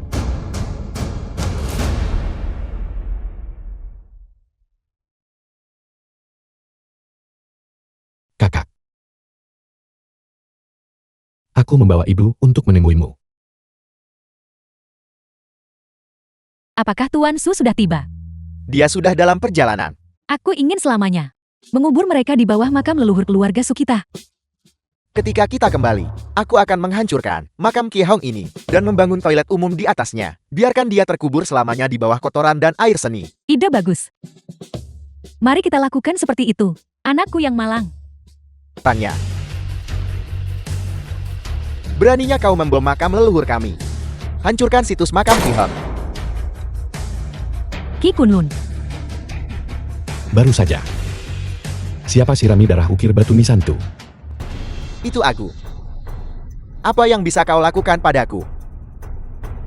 S3: Kakak. Aku membawa ibu untuk menemuimu.
S1: Apakah Tuan Su sudah tiba?
S2: Dia sudah dalam perjalanan.
S1: Aku ingin selamanya mengubur mereka di bawah makam leluhur keluarga Su kita.
S2: Ketika kita kembali, aku akan menghancurkan makam Ki Hong ini dan membangun toilet umum di atasnya. Biarkan dia terkubur selamanya di bawah kotoran dan air seni.
S1: Ide bagus. Mari kita lakukan seperti itu, anakku yang malang.
S2: Tanya. Beraninya kau membom makam leluhur kami. Hancurkan situs makam Ki Hong.
S1: Ki Kunlun.
S3: Baru saja. Siapa sirami darah ukir batu nisantu?
S2: Itu aku. Apa yang bisa kau lakukan padaku?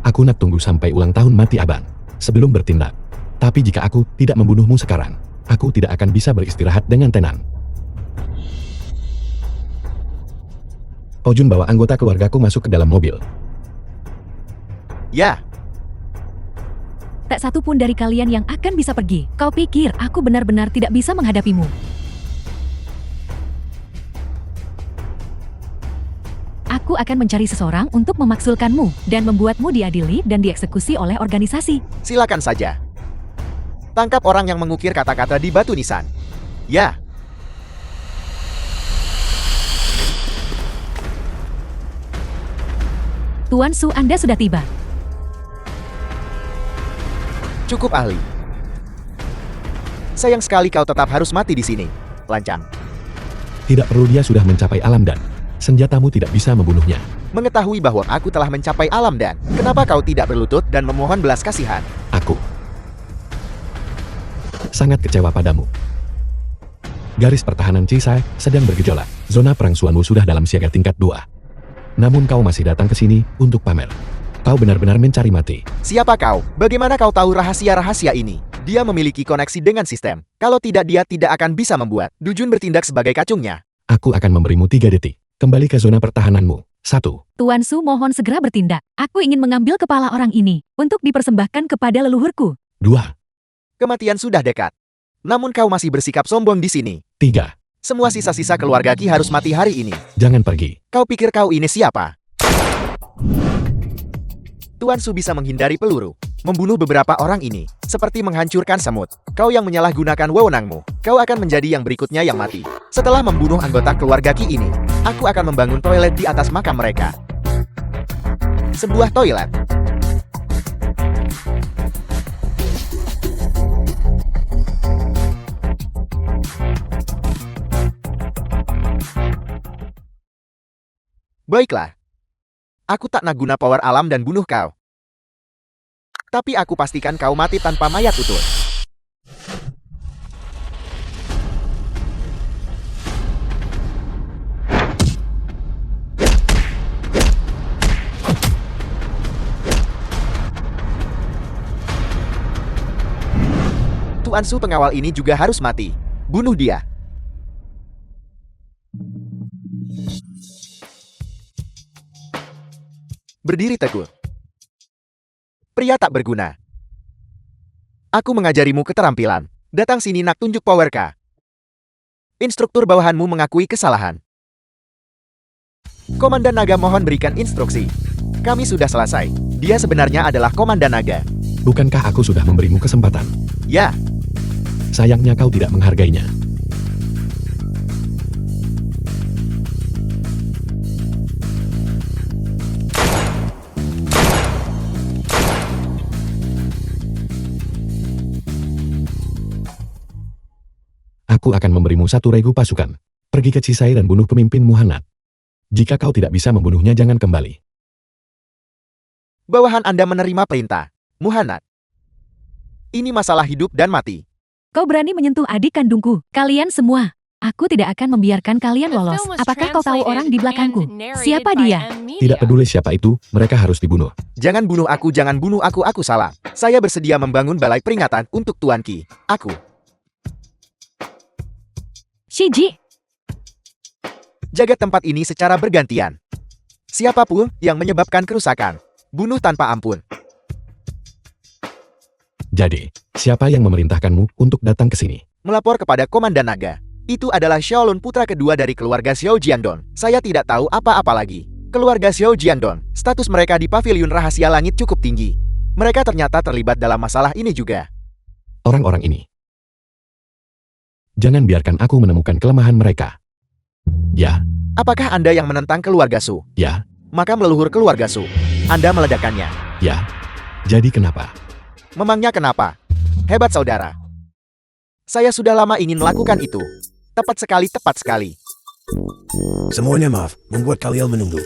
S3: Aku nak tunggu sampai ulang tahun mati abang sebelum bertindak. Tapi jika aku tidak membunuhmu sekarang, Aku tidak akan bisa beristirahat dengan tenang. Ojun bawa anggota keluargaku masuk ke dalam mobil.
S2: Ya,
S1: Tak satu pun dari kalian yang akan bisa pergi. Kau pikir aku benar-benar tidak bisa menghadapimu? Aku akan mencari seseorang untuk memaksulkanmu dan membuatmu diadili dan dieksekusi oleh organisasi.
S2: silakan saja. Tangkap orang yang mengukir kata-kata di batu nisan. Ya,
S1: Tuan Su, Anda sudah tiba.
S2: cukup ahli. Sayang sekali kau tetap harus mati di sini. Lancang.
S3: Tidak perlu, dia sudah mencapai alam dan senjatamu tidak bisa membunuhnya.
S2: Mengetahui bahwa aku telah mencapai alam dan kenapa kau tidak berlutut dan memohon belas kasihan?
S3: Aku sangat kecewa padamu. Garis pertahanan Cisai sedang bergejolak. Zona perang Suanwu sudah dalam siaga tingkat 2. Namun kau masih datang ke sini untuk pamer. Kau benar-benar mencari mati.
S2: Siapa kau? Bagaimana kau tahu rahasia-rahasia ini? Dia memiliki koneksi dengan sistem. Kalau tidak, dia tidak akan bisa membuat Dujun bertindak sebagai kacungnya.
S3: Aku akan memberimu 3 detik. Kembali ke zona pertahananmu. 1.
S1: Tuan Su, mohon segera bertindak. Aku ingin mengambil kepala orang ini untuk dipersembahkan kepada leluhurku.
S3: 2.
S2: Kematian sudah dekat. Namun kau masih bersikap sombong di sini.
S3: 3.
S2: Semua sisa-sisa keluarga Ki harus mati hari ini.
S3: Jangan pergi.
S2: Kau pikir kau ini siapa? Tuan Su bisa menghindari peluru, membunuh beberapa orang ini, seperti menghancurkan semut. Kau yang menyalahgunakan wewenangmu, kau akan menjadi yang berikutnya yang mati. Setelah membunuh anggota keluarga Ki ini, aku akan membangun toilet di atas makam mereka. Sebuah toilet. Baiklah. Aku tak nak guna power alam dan bunuh kau. Tapi aku pastikan kau mati tanpa mayat utuh. Tuan Su, pengawal ini juga harus mati. Bunuh dia. Berdiri teguh. Pria tak berguna. Aku mengajarimu keterampilan. Datang sini nak, tunjuk power K. Instruktur bawahanmu mengakui kesalahan. Komandan Naga mohon berikan instruksi. Kami sudah selesai. Dia sebenarnya adalah Komandan Naga.
S3: Bukankah aku sudah memberimu kesempatan?
S2: Ya,
S3: Sayangnya kau tidak menghargainya. Aku akan memberimu 1 regu pasukan. Pergi ke Cisai dan bunuh pemimpin Muhanat. Jika kau tidak bisa membunuhnya, jangan kembali.
S2: bawahan Anda menerima perintah. Muhanat. Ini masalah hidup dan mati.
S1: Kau berani menyentuh adik kandungku. Kalian semua. Aku tidak akan membiarkan kalian lolos. Apakah kau tahu orang di belakangku? Siapa dia?
S3: Tidak peduli siapa itu, mereka harus dibunuh.
S2: Jangan bunuh aku salah. Saya bersedia membangun balai peringatan untuk Tuan Ki. Aku.
S1: Shiji.
S2: Jaga tempat ini secara bergantian. Siapapun yang menyebabkan kerusakan, bunuh tanpa ampun.
S3: Jadi, siapa yang memerintahkanmu untuk datang ke sini?
S2: Melapor kepada Komandan Naga. Itu adalah Xiaolun, putra kedua dari keluarga Xiao Jiandon. Saya tidak tahu apa-apa lagi. Keluarga Xiao Jiandon, status mereka di pavilion rahasia langit cukup tinggi. Mereka ternyata terlibat dalam masalah ini juga.
S3: Orang-orang ini. Jangan biarkan aku menemukan kelemahan mereka. Ya,
S2: Apakah Anda yang menentang keluarga Su?
S3: ya,
S2: Maka meleluhur keluarga Su. Anda meledakannya.
S3: ya. Jadi kenapa?
S2: Memangnya kenapa? Hebat saudara. Saya sudah lama ingin melakukan itu. Tepat sekali.
S4: Semuanya maaf, membuat kalian menunggu.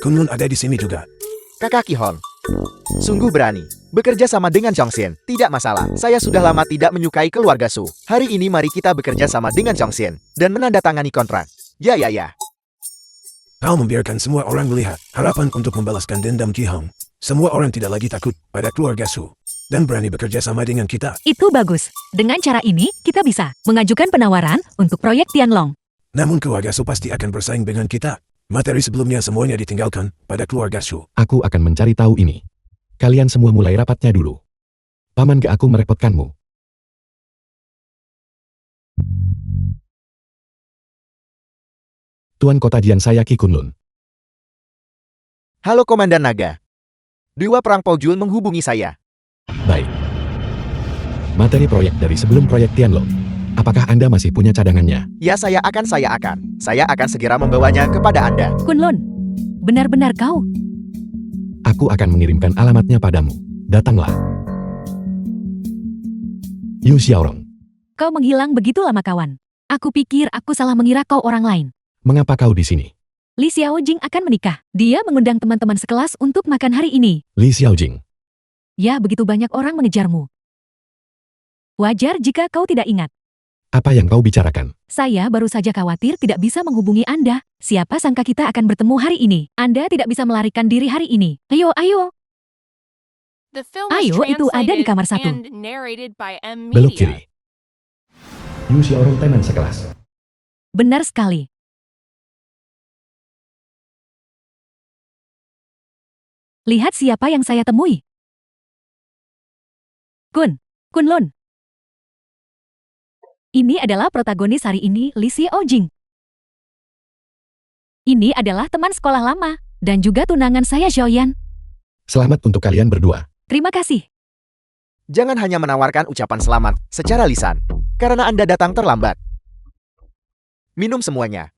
S4: Kunlun ada di sini juga.
S2: Kakak Kihon. Sungguh berani. Bekerja sama dengan Chongxin. Tidak masalah. Saya sudah lama tidak menyukai keluarga Su. Hari ini mari kita bekerja sama dengan Chongxin. Dan menandatangani kontrak. Ya.
S4: Kau membiarkan semua orang melihat harapan untuk membalaskan dendam Ki Hong. Semua orang tidak lagi takut pada keluarga Su. dan berani bekerja sama dengan kita.
S1: Itu bagus. Dengan cara ini, kita bisa mengajukan penawaran untuk proyek Tianlong.
S4: Namun keluarga Su pasti akan bersaing dengan kita. Materi sebelumnya semuanya ditinggalkan pada keluarga Su.
S3: Aku akan mencari tahu ini. Kalian semua mulai rapatnya dulu. Paman gak aku merepotkanmu. Tuan Kota Jian, saya Qi Kunlun.
S2: Halo Komandan Naga. Dewa Perang Po Jun menghubungi saya.
S3: Baik. Materi proyek dari sebelum proyek Tianlong. Apakah Anda masih punya cadangannya?
S2: Ya, saya akan. Saya akan segera membawanya kepada Anda.
S1: Kunlun, benar-benar kau.
S3: Aku akan mengirimkan alamatnya padamu. Datanglah. Yu Xiaorong,
S1: Kau menghilang begitu lama kawan. Aku pikir aku salah mengira kau orang lain.
S3: mengapa kau di sini?
S1: Li Xiaojing akan menikah. Dia mengundang teman-teman sekelas untuk makan hari ini.
S3: Li Xiaojing,
S1: Ya, begitu banyak orang mengejarmu. Wajar jika kau tidak ingat.
S3: apa yang kau bicarakan?
S1: Saya baru saja khawatir tidak bisa menghubungi Anda. Siapa sangka kita akan bertemu hari ini. Anda tidak bisa melarikan diri hari ini. Ayo, ayo.
S6: Ayo, itu ada di kamar 1.
S3: Belok kiri. Yu Xiaorong, teman sekelas.
S1: Benar sekali. Lihat siapa yang saya temui. Kunlun. Ini adalah protagonis hari ini, Li Xiaojing. Ini adalah teman sekolah lama, dan juga tunangan saya, Xiaoyan.
S3: Selamat untuk kalian berdua.
S1: Terima kasih.
S2: Jangan hanya menawarkan ucapan selamat secara lisan, karena Anda datang terlambat. Minum semuanya.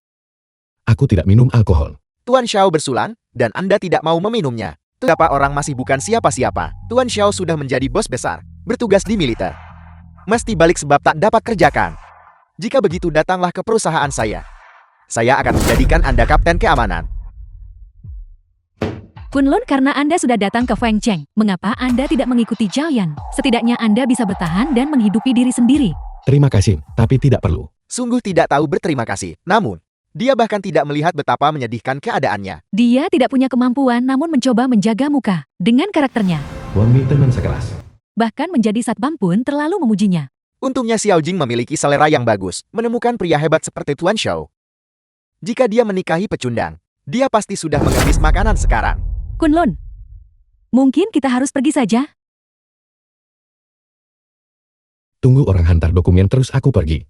S3: Aku tidak minum alkohol.
S2: Tuan Xiao bersulan, dan Anda tidak mau meminumnya. Beberapa orang masih bukan siapa-siapa. Tuan Xiao sudah menjadi bos besar, bertugas di militer. Mesti balik sebab tak dapat kerjakan. Jika begitu datanglah ke perusahaan saya. Saya akan menjadikan Anda kapten keamanan.
S1: Kunlun, karena Anda sudah datang ke Feng Cheng, mengapa Anda tidak mengikuti Xiaoyan? Setidaknya Anda bisa bertahan dan menghidupi diri sendiri.
S3: Terima kasih, tapi tidak perlu.
S2: Sungguh tidak tahu berterima kasih. Namun, dia bahkan tidak melihat betapa menyedihkan keadaannya.
S1: Dia tidak punya kemampuan namun mencoba menjaga muka. Dengan karakternya,
S3: Wang Mi, teman sekelas.
S1: bahkan menjadi satpam pun terlalu memujinya.
S2: Untungnya Xiao Jing memiliki selera yang bagus, menemukan pria hebat seperti Tuan Xiao. Jika dia menikahi pecundang, dia pasti sudah mengemis makanan sekarang.
S1: Kunlun, mungkin kita harus pergi saja.
S3: Tunggu, orang hantar dokumen terus aku pergi.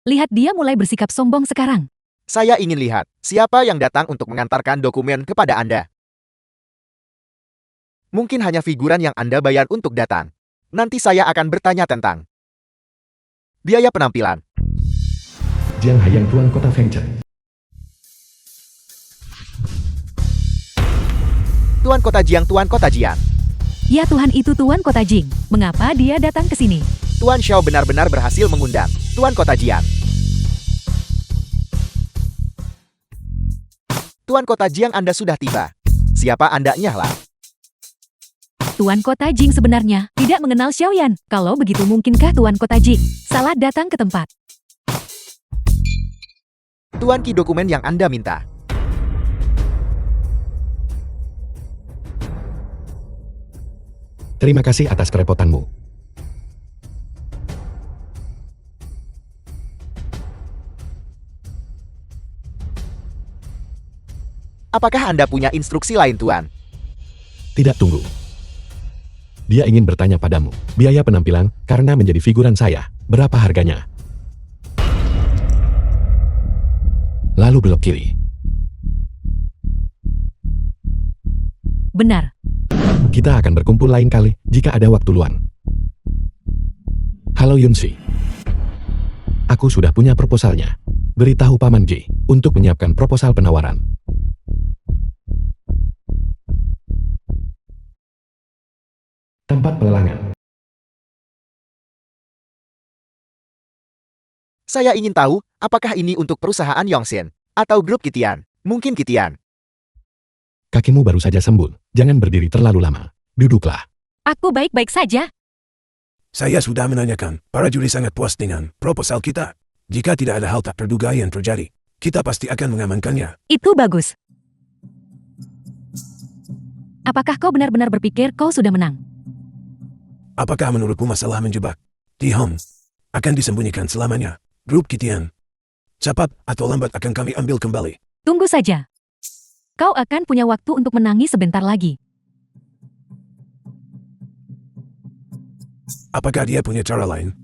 S1: Lihat dia mulai bersikap sombong sekarang.
S2: Saya ingin lihat siapa yang datang untuk mengantarkan dokumen kepada Anda. Mungkin hanya figuran yang Anda bayar untuk datang. Nanti saya akan bertanya tentang biaya penampilan.
S3: Jiang Haiyang, Tuan Kota Feng Cheng.
S2: Tuan Kota Jiang.
S1: Ya Tuhan, itu Tuan Kota Jing. Mengapa dia datang ke sini?
S2: Tuan Xiao benar-benar berhasil mengundang Tuan Kota Jiang. Tuan Kota Jiang, Anda sudah tiba. Siapa Anda? Nyahlah.
S1: Tuan Kota Jing sebenarnya tidak mengenal Xiaoyan. Kalau begitu mungkinkah Tuan Kota Jing salah datang ke tempat?
S2: Tuan Ki, dokumen yang Anda minta.
S3: Terima kasih atas kerepotanmu.
S2: Apakah Anda punya instruksi lain, Tuan?
S3: Tidak, tunggu. Dia ingin bertanya padamu, biaya penampilan karena menjadi figuran saya, berapa harganya? Lalu belok kiri.
S1: Benar.
S3: Kita akan berkumpul lain kali jika ada waktu luang. Halo Yunsi. Aku sudah punya proposalnya. Beritahu Paman Ji untuk menyiapkan proposal penawaran. Tempat pelelangan.
S2: Saya ingin tahu, apakah ini untuk perusahaan Yongxin atau grup Kitian? Mungkin Kitian.
S3: Kakimu baru saja sembuh. Jangan berdiri terlalu lama. Duduklah.
S1: Aku baik-baik saja.
S4: Saya sudah menanyakan, para juri sangat puas dengan proposal kita. Jika tidak ada hal tak terduga yang terjadi, kita pasti akan mengamankannya.
S1: Itu bagus. Apakah kau benar-benar berpikir kau sudah menang?
S4: Apakah menurutmu masalah menjebak Tihong akan disembunyikan selamanya? Grup Kitian. Cepat atau lambat akan kami ambil kembali.
S1: Tunggu saja. Kau akan punya waktu untuk menangis sebentar lagi.
S4: Apakah dia punya cara lain?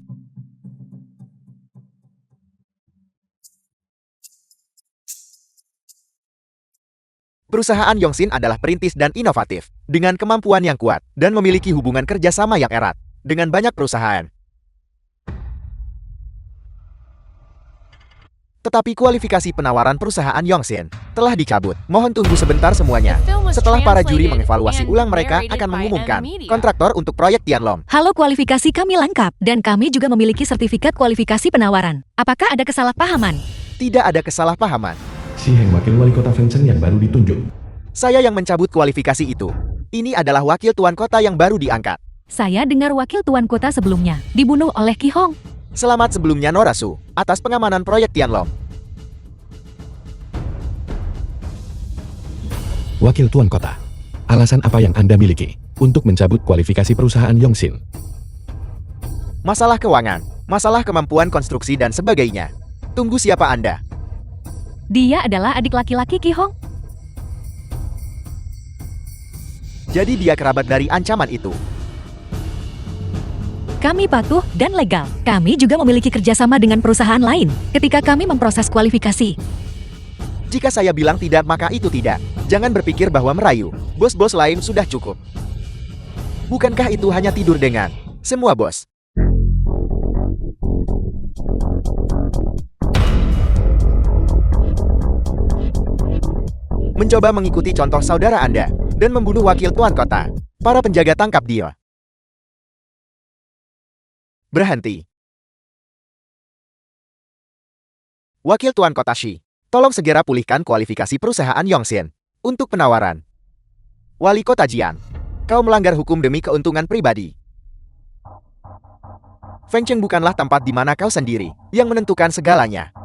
S2: Perusahaan Yongxin adalah perintis dan inovatif, dengan kemampuan yang kuat, dan memiliki hubungan kerjasama yang erat dengan banyak perusahaan. Tetapi kualifikasi penawaran perusahaan Yongxin telah dicabut. Mohon tunggu sebentar semuanya. Setelah para juri mengevaluasi ulang, mereka akan mengumumkan kontraktor untuk proyek Tianlong.
S1: Halo, kualifikasi kami lengkap, dan kami juga memiliki sertifikat kualifikasi penawaran. Apakah ada kesalahpahaman?
S2: Tidak ada kesalahpahaman.
S3: Si Heng wakil wali kota Fengchen yang baru ditunjuk.
S2: Saya yang mencabut kualifikasi itu. Ini adalah wakil tuan kota yang baru diangkat.
S1: Saya dengar wakil tuan kota sebelumnya dibunuh oleh Ki Hong.
S2: Selamat sebelumnya Norasu, atas pengamanan proyek Tianlong.
S3: Wakil tuan kota, alasan apa yang Anda miliki untuk mencabut kualifikasi perusahaan Yongxin?
S2: Masalah keuangan, masalah kemampuan konstruksi dan sebagainya. Tunggu, siapa Anda?
S1: Dia adalah adik laki-laki Ki Hong.
S2: Jadi dia kerabat dari ancaman itu.
S1: Kami patuh dan legal. Kami juga memiliki kerjasama dengan perusahaan lain ketika kami memproses kualifikasi.
S2: Jika saya bilang tidak, maka itu tidak. Jangan berpikir bahwa merayu. Bos-bos lain sudah cukup. Bukankah itu hanya tidur dengan semua bos? Mencoba mengikuti contoh saudara Anda dan membunuh wakil tuan kota. Para penjaga, tangkap dia. Berhenti. Wakil tuan kota Shi, tolong segera pulihkan kualifikasi perusahaan Yongxin untuk penawaran. Wali kota Jian, kau melanggar hukum demi keuntungan pribadi. Fengcheng bukanlah tempat di mana kau sendiri yang menentukan segalanya.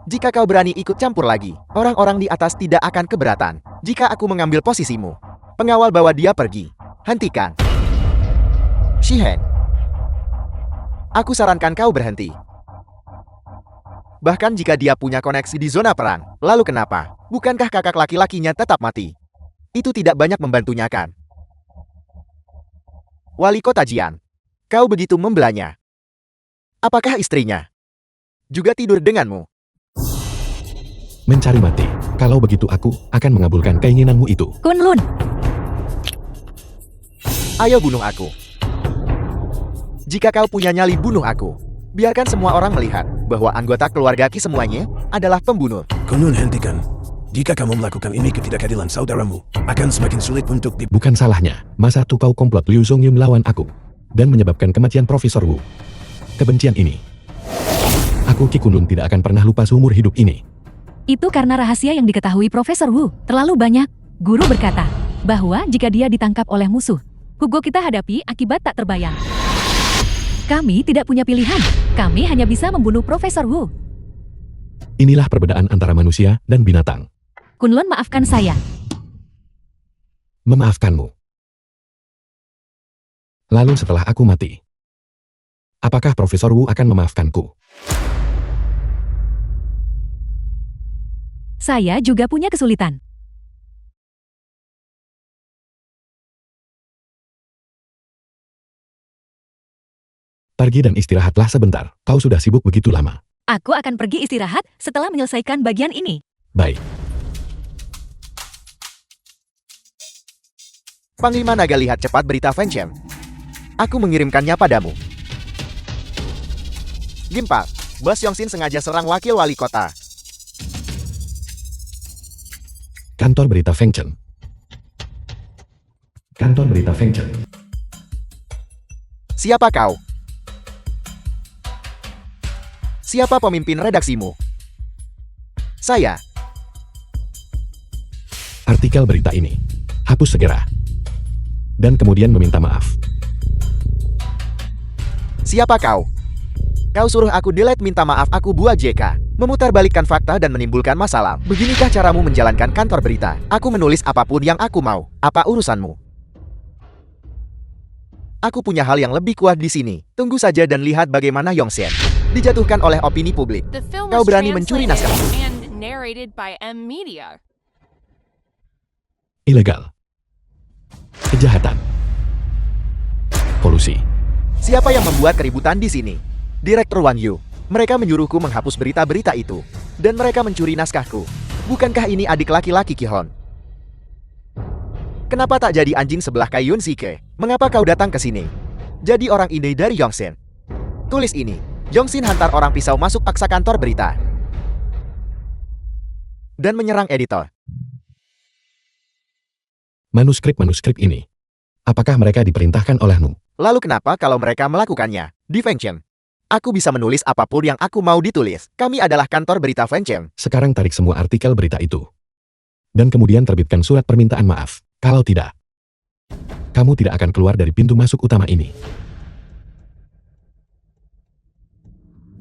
S2: Jika kau berani ikut campur lagi, orang-orang di atas tidak akan keberatan. Jika aku mengambil posisimu, pengawal bawa dia pergi. Hentikan. Shi Heng, aku sarankan kau berhenti. Bahkan jika dia punya koneksi di zona perang, lalu kenapa? Bukankah kakak laki-lakinya tetap mati? Itu tidak banyak membantunya, kan? Wali kota Jian, kau begitu membelanya. Apakah istrinya juga tidur denganmu?
S3: Mencari mati. Kalau begitu aku akan mengabulkan keinginanmu itu.
S1: Kunlun,
S2: Ayo bunuh aku. Jika kau punya nyali, bunuh aku. Biarkan semua orang melihat bahwa anggota keluarga Qi semuanya adalah pembunuh.
S4: Kunlun, hentikan. Jika kamu melakukan ini, ketidakadilan saudaramu akan semakin sulit untuk
S3: Bukan salahnya, masa tuh kau komplot Liu Zongyun melawan aku dan menyebabkan kematian Profesor Wu. Kebencian ini, aku Qi Kunlun tidak akan pernah lupa seumur hidup ini.
S1: itu karena rahasia yang diketahui Profesor Wu terlalu banyak. Guru berkata bahwa jika dia ditangkap oleh musuh, hugo kita hadapi akibat tak terbayang. Kami tidak punya pilihan. Kami hanya bisa membunuh Profesor Wu.
S3: Inilah perbedaan antara manusia dan binatang.
S1: Kunlun, maafkan saya.
S3: Memaafkanmu. Lalu setelah aku mati, apakah Profesor Wu akan memaafkanku?
S1: Saya juga punya kesulitan.
S3: Pergi dan istirahatlah sebentar. Kau sudah sibuk begitu lama.
S1: Aku akan pergi istirahat setelah menyelesaikan bagian ini.
S3: Baik.
S2: Panglima Naga, lihat cepat berita Fengcheng. Aku mengirimkannya padamu. Gimpa, Bos Yongxin sengaja serang wakil wali kota.
S3: Kantor berita Fengcheng. Kantor berita Fengcheng.
S2: Siapa kau? Siapa pemimpin redaksimu? Saya.
S3: Artikel berita ini. Hapus segera. Dan kemudian meminta maaf.
S2: Siapa kau? Kau suruh aku delete, minta maaf, aku buat JK. Memutarbalikkan fakta dan menimbulkan masalah. Beginikah caramu menjalankan kantor berita? Aku menulis apapun yang aku mau. Apa urusanmu? Aku punya hal yang lebih kuat di sini. Tunggu saja dan lihat bagaimana Yongxian dijatuhkan oleh opini publik.
S6: The film
S2: Kau
S6: was
S2: berani mencuri
S6: translated
S2: naskahku.
S6: and narrated by M Media.
S3: Ilegal. Kejahatan. Polusi.
S2: Siapa yang membuat keributan di sini? Direktur Wang Yu. Mereka menyuruhku menghapus berita-berita itu. Dan mereka mencuri naskahku. Bukankah ini adik laki-laki Ki-hon? Kenapa tak jadi anjing sebelah Kai Yun Sike? Mengapa kau datang ke sini? Jadi orang ini dari Yongxian. Tulis ini. Yongxin hantar orang pisau masuk paksa kantor berita. Dan menyerang editor.
S3: Manuskrip-manuskrip ini. Apakah mereka diperintahkan olehmu?
S2: Lalu kenapa kalau mereka melakukannya? Di Fengchen. Aku bisa menulis apapun yang aku mau ditulis. Kami adalah kantor berita Fengchen.
S3: Sekarang tarik semua artikel berita itu. Dan kemudian terbitkan surat permintaan maaf. Kalau tidak, kamu tidak akan keluar dari pintu masuk utama ini.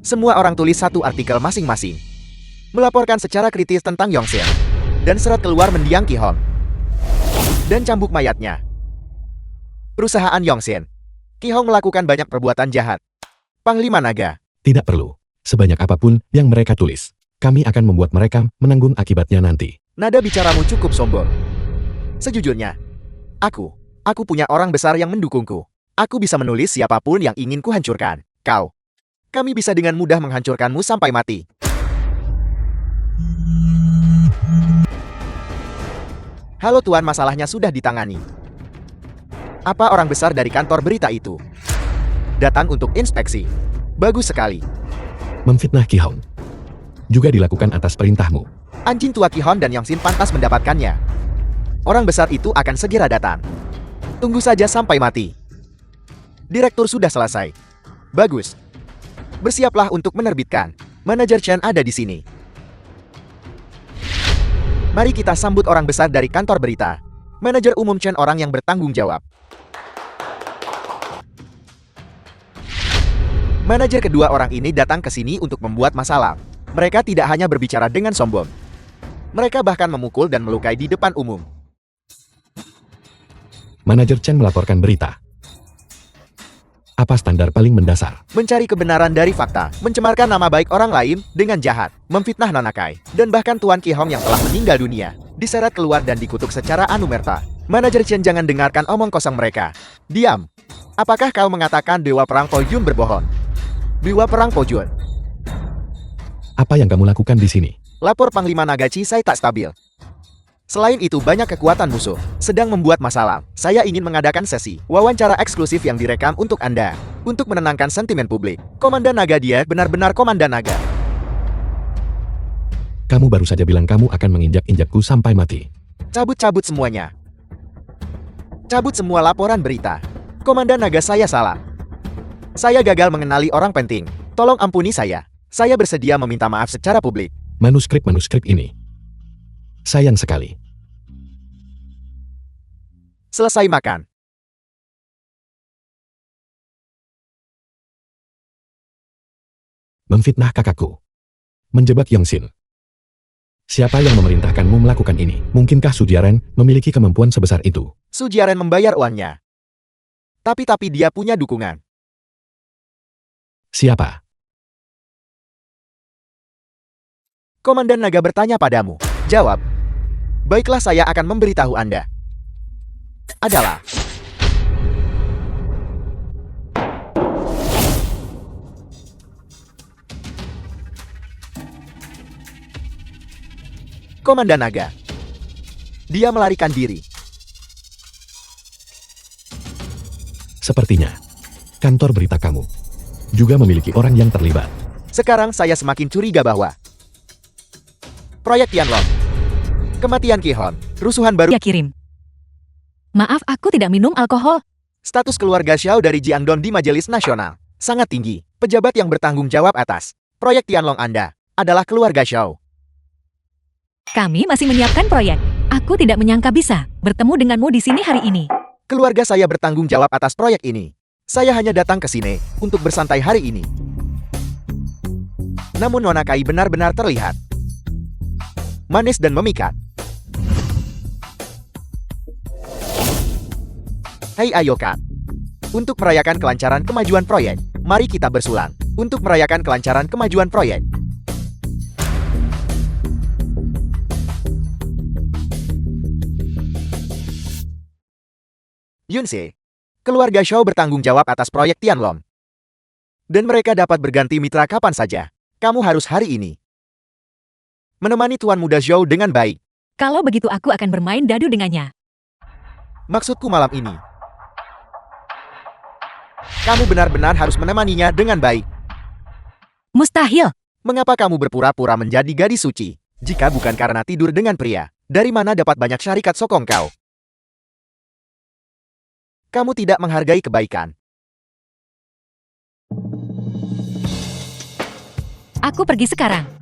S2: Semua orang tulis satu artikel masing-masing. Melaporkan secara kritis tentang Yongxian. Dan serat keluar mendiang Ki-hon. Dan cambuk mayatnya. Perusahaan Yongxian. Ki-hon melakukan banyak perbuatan jahat. Panglima Naga.
S3: Tidak perlu. Sebanyak apapun yang mereka tulis, kami akan membuat mereka menanggung akibatnya nanti.
S2: Nada bicaramu cukup sombong. Sejujurnya, aku punya orang besar yang mendukungku. Aku bisa menulis siapapun yang ingin kuhancurkan. Kami bisa dengan mudah menghancurkanmu sampai mati. Halo Tuan, masalahnya sudah ditangani. Apa orang besar dari kantor berita itu datang untuk inspeksi? Bagus sekali.
S3: Memfitnah Ki-hon juga dilakukan atas perintahmu.
S2: Anjing tua Ki-hon dan Yongxin pantas mendapatkannya. Orang besar itu akan segera datang. Tunggu saja sampai mati. Direktur sudah selesai. Bagus. Bersiaplah untuk menerbitkan. Manajer Chen ada di sini. Mari kita sambut orang besar dari kantor berita. Manajer umum Chen, orang yang bertanggung jawab. Manajer kedua orang ini datang ke sini untuk membuat masalah. Mereka tidak hanya berbicara dengan sombong. Mereka bahkan memukul dan melukai di depan umum.
S3: Manajer Chen melaporkan berita. Apa standar paling mendasar?
S2: Mencari kebenaran dari fakta, mencemarkan nama baik orang lain dengan jahat, memfitnah Nanakai, dan bahkan Tuan Ki-hon yang telah meninggal dunia, diseret keluar dan dikutuk secara anumerta. Manajer Chen, jangan dengarkan omong kosong mereka. Diam. Apakah kau mengatakan Dewa Perang Po Jun berbohong? Dewa Perang Po Jun.
S3: Apa yang kamu lakukan di sini?
S2: Lapor Panglima Naga Cisai tak stabil. Selain itu, banyak kekuatan musuh sedang membuat masalah. Saya ingin mengadakan sesi wawancara eksklusif yang direkam untuk Anda, untuk menenangkan sentimen publik. Komandan Naga, dia benar-benar Komandan Naga.
S3: Kamu baru saja bilang kamu akan menginjak-injakku sampai mati.
S2: Cabut-cabut semuanya. Cabut semua laporan berita. Komandan Naga, saya salah. Saya gagal mengenali orang penting. Tolong ampuni saya. Saya bersedia meminta maaf secara publik.
S3: Manuskrip-manuskrip ini. Sayang sekali.
S2: Selesai makan.
S3: Memfitnah kakakku. Menjebak Yongxin. Siapa yang memerintahkanmu melakukan ini? Mungkinkah Su Jiaren memiliki kemampuan sebesar itu?
S2: Su Jiaren membayar uangnya. Tapi dia punya dukungan.
S3: Siapa?
S2: Komandan Naga bertanya padamu. Jawab. Baiklah, saya akan memberitahu Anda. Adalah Komandan Naga. Dia melarikan diri.
S3: Sepertinya kantor berita kamu juga memiliki orang yang terlibat.
S2: Sekarang saya semakin curiga bahwa proyek Tianlong, kematian Ki-hon, rusuhan baru,
S1: Ya kirim. Maaf, aku tidak minum alkohol.
S2: status keluarga Xiao dari Jiangdong di Majelis Nasional sangat tinggi. Pejabat yang bertanggung jawab atas proyek Tianlong Anda adalah keluarga Xiao.
S1: Kami masih menyiapkan proyek. Aku tidak menyangka bisa bertemu denganmu di sini hari ini.
S2: Keluarga saya bertanggung jawab atas proyek ini. Saya hanya datang ke sini untuk bersantai hari ini. Namun Nona Kai benar-benar terlihat manis dan memikat. Hei Ayokat, Untuk merayakan kelancaran kemajuan proyek, mari kita bersulang. Untuk merayakan kelancaran kemajuan proyek. Yunse, keluarga Xiao bertanggung jawab atas proyek Tianlong. Dan mereka dapat berganti mitra kapan saja. Kamu harus hari ini menemani Tuan Muda Xiao dengan baik.
S1: Kalau begitu aku akan bermain dadu dengannya.
S2: Maksudku malam ini. Kamu benar-benar harus menemaninya dengan baik.
S1: Mustahil.
S2: Mengapa kamu berpura-pura menjadi gadis suci? Jika bukan karena tidur dengan pria, dari mana dapat banyak syarikat sokong kau? Kamu tidak menghargai kebaikan.
S1: Aku pergi sekarang.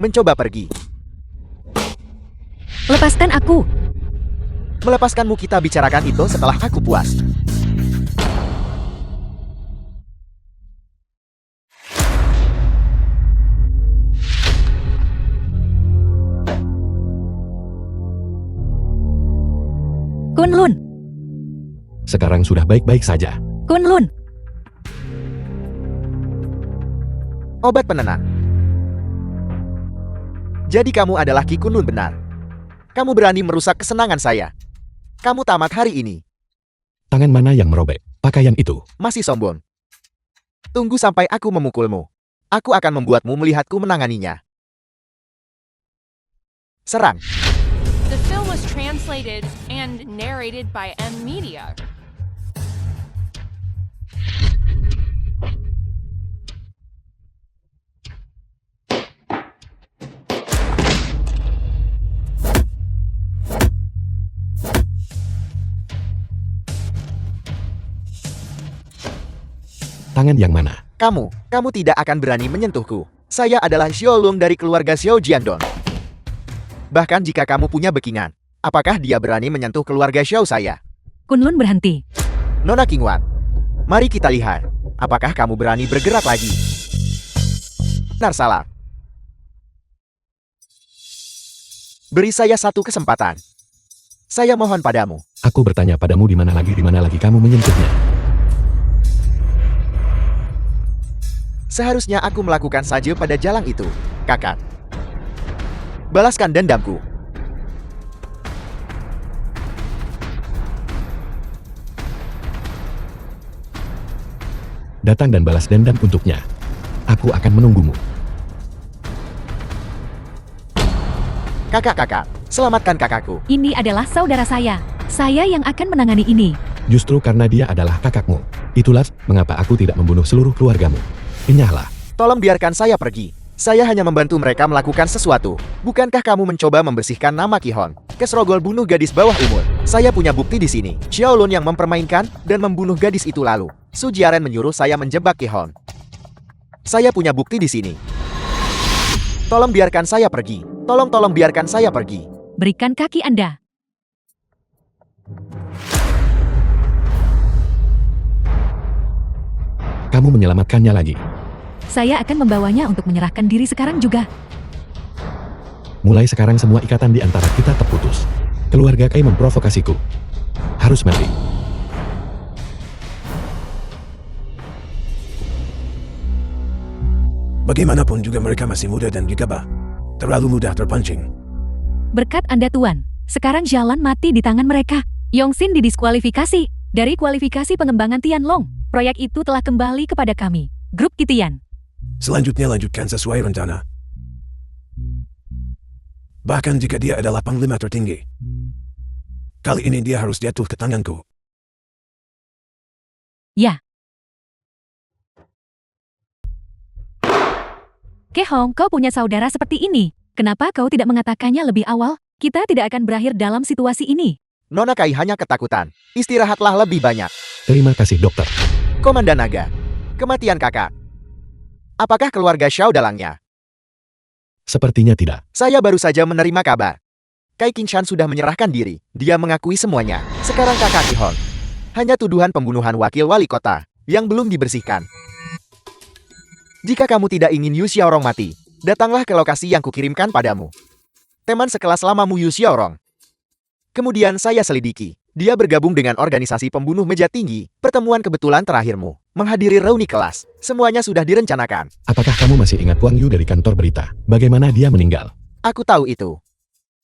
S2: Mencoba pergi.
S1: Lepaskan aku.
S2: Melepaskanmu kita bicarakan itu setelah aku puas.
S1: Kunlun.
S3: Sekarang sudah baik-baik saja.
S1: Kunlun.
S2: Obat penenang. Jadi kamu adalah Ki Kunlun benar. Kamu berani merusak kesenangan saya. Kamu tamat hari ini.
S3: Tangan mana yang merobek pakaian itu?
S2: Masih sombong. Tunggu sampai aku memukulmu. Aku akan membuatmu melihatku menanganinya. Serang.
S6: The film was translated and narrated by M Media.
S3: Tangan yang mana?
S2: Kamu tidak akan berani menyentuhku. Saya adalah Xiaolong dari keluarga Xiao Jiandong. Bahkan jika kamu punya backingan, apakah dia berani menyentuh keluarga Xiao saya?
S1: Kunlun berhenti.
S2: Nona Qingwan, mari kita lihat, apakah kamu berani bergerak lagi? Narsalah. Beri saya satu kesempatan. Saya mohon padamu.
S3: Aku bertanya padamu di mana lagi kamu menyentuhnya.
S2: Seharusnya aku melakukan saja pada jalan itu, kakak. Balaskan dendamku.
S3: Datang dan balas dendam untuknya. Aku akan menunggumu.
S2: Kakak, selamatkan kakakku.
S1: Ini adalah saudara saya. Saya yang akan menangani ini.
S3: Justru karena dia adalah kakakmu. Itulah mengapa aku tidak membunuh seluruh keluargamu. Enyahlah.
S2: Tolong biarkan saya pergi. Saya hanya membantu mereka melakukan sesuatu. Bukankah kamu mencoba membersihkan nama Qihon? Kesrogol bunuh gadis bawah umur. Saya punya bukti di sini. Xiaolun yang mempermainkan dan membunuh gadis itu lalu. Su Jiaren menyuruh saya menjebak Qihon. Saya punya bukti di sini. Tolong biarkan saya pergi. Tolong biarkan saya pergi.
S1: Berikan kaki Anda.
S3: Kamu menyelamatkannya lagi.
S1: Saya akan membawanya untuk menyerahkan diri sekarang juga.
S3: Mulai sekarang semua ikatan di antara kita terputus. Keluarga Kai memprovokasiku. Harus mati.
S4: Bagaimanapun juga mereka masih muda dan gegabah. Terlalu mudah terpancing.
S1: Berkat Anda Tuan, sekarang jalan mati di tangan mereka. Yongxin didiskualifikasi. Dari kualifikasi pengembangan Tianlong, proyek itu telah kembali kepada kami, Grup Kitian.
S4: Selanjutnya lanjutkan sesuai rencana. Bahkan jika dia adalah panglima tertinggi. Kali ini dia harus jatuh ke tanganku.
S1: Ya. Kehong, kau punya saudara seperti ini. Kenapa kau tidak mengatakannya lebih awal? Kita tidak akan berakhir dalam situasi ini.
S2: Nona Kai hanya ketakutan. Istirahatlah lebih banyak.
S3: Terima kasih, dokter.
S2: Komandan Naga. Kematian kakak. Apakah keluarga Xiao dalangnya?
S3: Sepertinya tidak.
S2: Saya baru saja menerima kabar. Kai Qingshan sudah menyerahkan diri. Dia mengakui semuanya. Sekarang kakak Qihon. Hanya tuduhan pembunuhan wakil wali kota yang belum dibersihkan. Jika kamu tidak ingin Yu Xiaorong mati, datanglah ke lokasi yang kukirimkan padamu. Teman sekelas lamamu Yu Xiaorong. Kemudian saya selidiki. Dia bergabung dengan organisasi pembunuh meja tinggi. Pertemuan kebetulan terakhirmu. Menghadiri reuni kelas. Semuanya sudah direncanakan.
S3: Apakah kamu masih ingat Wang Yu dari kantor berita? Bagaimana dia meninggal?
S2: Aku tahu itu.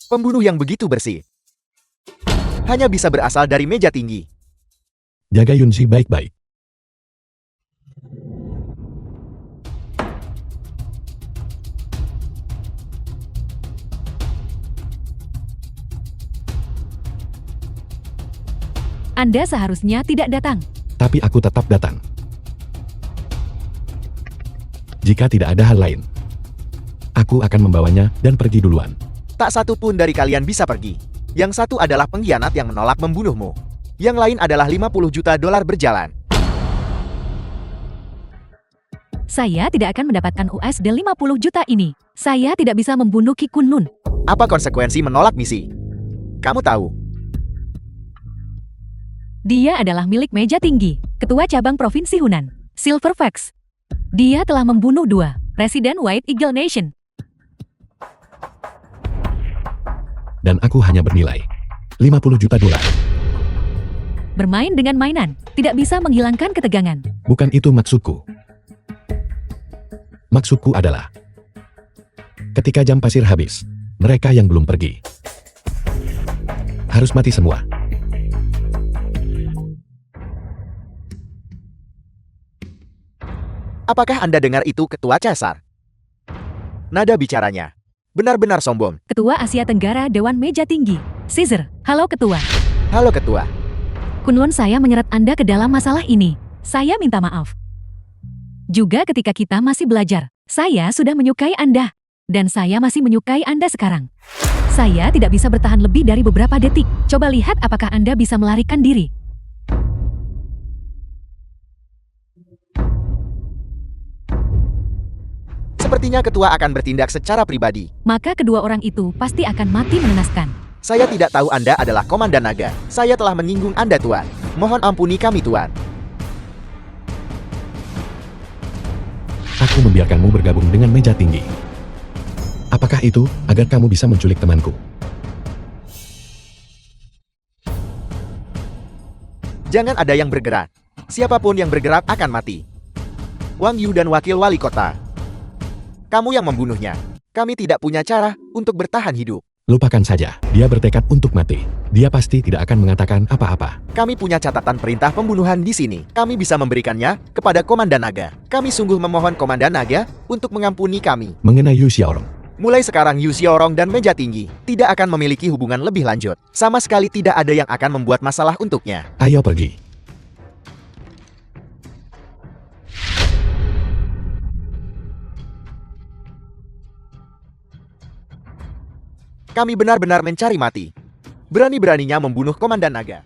S2: Pembunuh yang begitu bersih. Hanya bisa berasal dari meja tinggi.
S3: Jaga Yunzi baik-baik.
S1: Anda seharusnya tidak datang.
S3: Tapi aku tetap datang. Jika tidak ada hal lain, aku akan membawanya dan pergi duluan.
S2: Tak satu pun dari kalian bisa pergi. Yang satu adalah pengkhianat yang menolak membunuhmu. Yang lain adalah 50 juta dolar berjalan.
S1: Saya tidak akan mendapatkan USD 50 juta ini. Saya tidak bisa membunuh Qi Kunlun.
S2: Apa konsekuensi menolak misi? Kamu tahu.
S1: Dia adalah milik meja tinggi, ketua cabang provinsi Hunan, Silverfax. Dia telah membunuh 2 residen White Eagle Nation.
S3: Dan aku hanya bernilai 50 juta dolar.
S1: Bermain dengan mainan, tidak bisa menghilangkan ketegangan.
S3: Bukan itu maksudku. Maksudku adalah, ketika jam pasir habis, mereka yang belum pergi harus mati semua.
S2: Apakah Anda dengar itu, Ketua Caesar? Nada bicaranya benar-benar sombong.
S1: Ketua Asia Tenggara Dewan Meja Tinggi, Caesar. Halo Ketua.
S2: Halo Ketua.
S1: Kunlun, saya menyeret Anda ke dalam masalah ini. Saya minta maaf. Juga ketika kita masih belajar, saya sudah menyukai Anda. Dan saya masih menyukai Anda sekarang. Saya tidak bisa bertahan lebih dari beberapa detik. Coba lihat apakah Anda bisa melarikan diri.
S2: Sepertinya Ketua akan bertindak secara pribadi.
S1: Maka kedua orang itu pasti akan mati mengenaskan.
S2: Saya tidak tahu Anda adalah Komandan Naga. Saya telah menyinggung Anda, Tuan. Mohon ampuni kami, Tuan.
S3: Aku membiarkanmu bergabung dengan meja tinggi. Apakah itu agar kamu bisa menculik temanku?
S2: Jangan ada yang bergerak. Siapapun yang bergerak akan mati. Wang Yu dan Wakil Wali Kota. Kamu yang membunuhnya. Kami tidak punya cara untuk bertahan hidup.
S3: Lupakan saja, dia bertekad untuk mati. Dia pasti tidak akan mengatakan apa-apa.
S2: Kami punya catatan perintah pembunuhan di sini. Kami bisa memberikannya kepada Komandan Naga. Kami sungguh memohon Komandan Naga untuk mengampuni kami.
S3: Mengenai Yu Xiaorong,
S2: Mulai sekarang Yu Xiaorong dan Meja Tinggi tidak akan memiliki hubungan lebih lanjut. Sama sekali tidak ada yang akan membuat masalah untuknya.
S3: ayo pergi.
S2: Kami benar-benar mencari mati. Berani-beraninya membunuh Komandan Naga.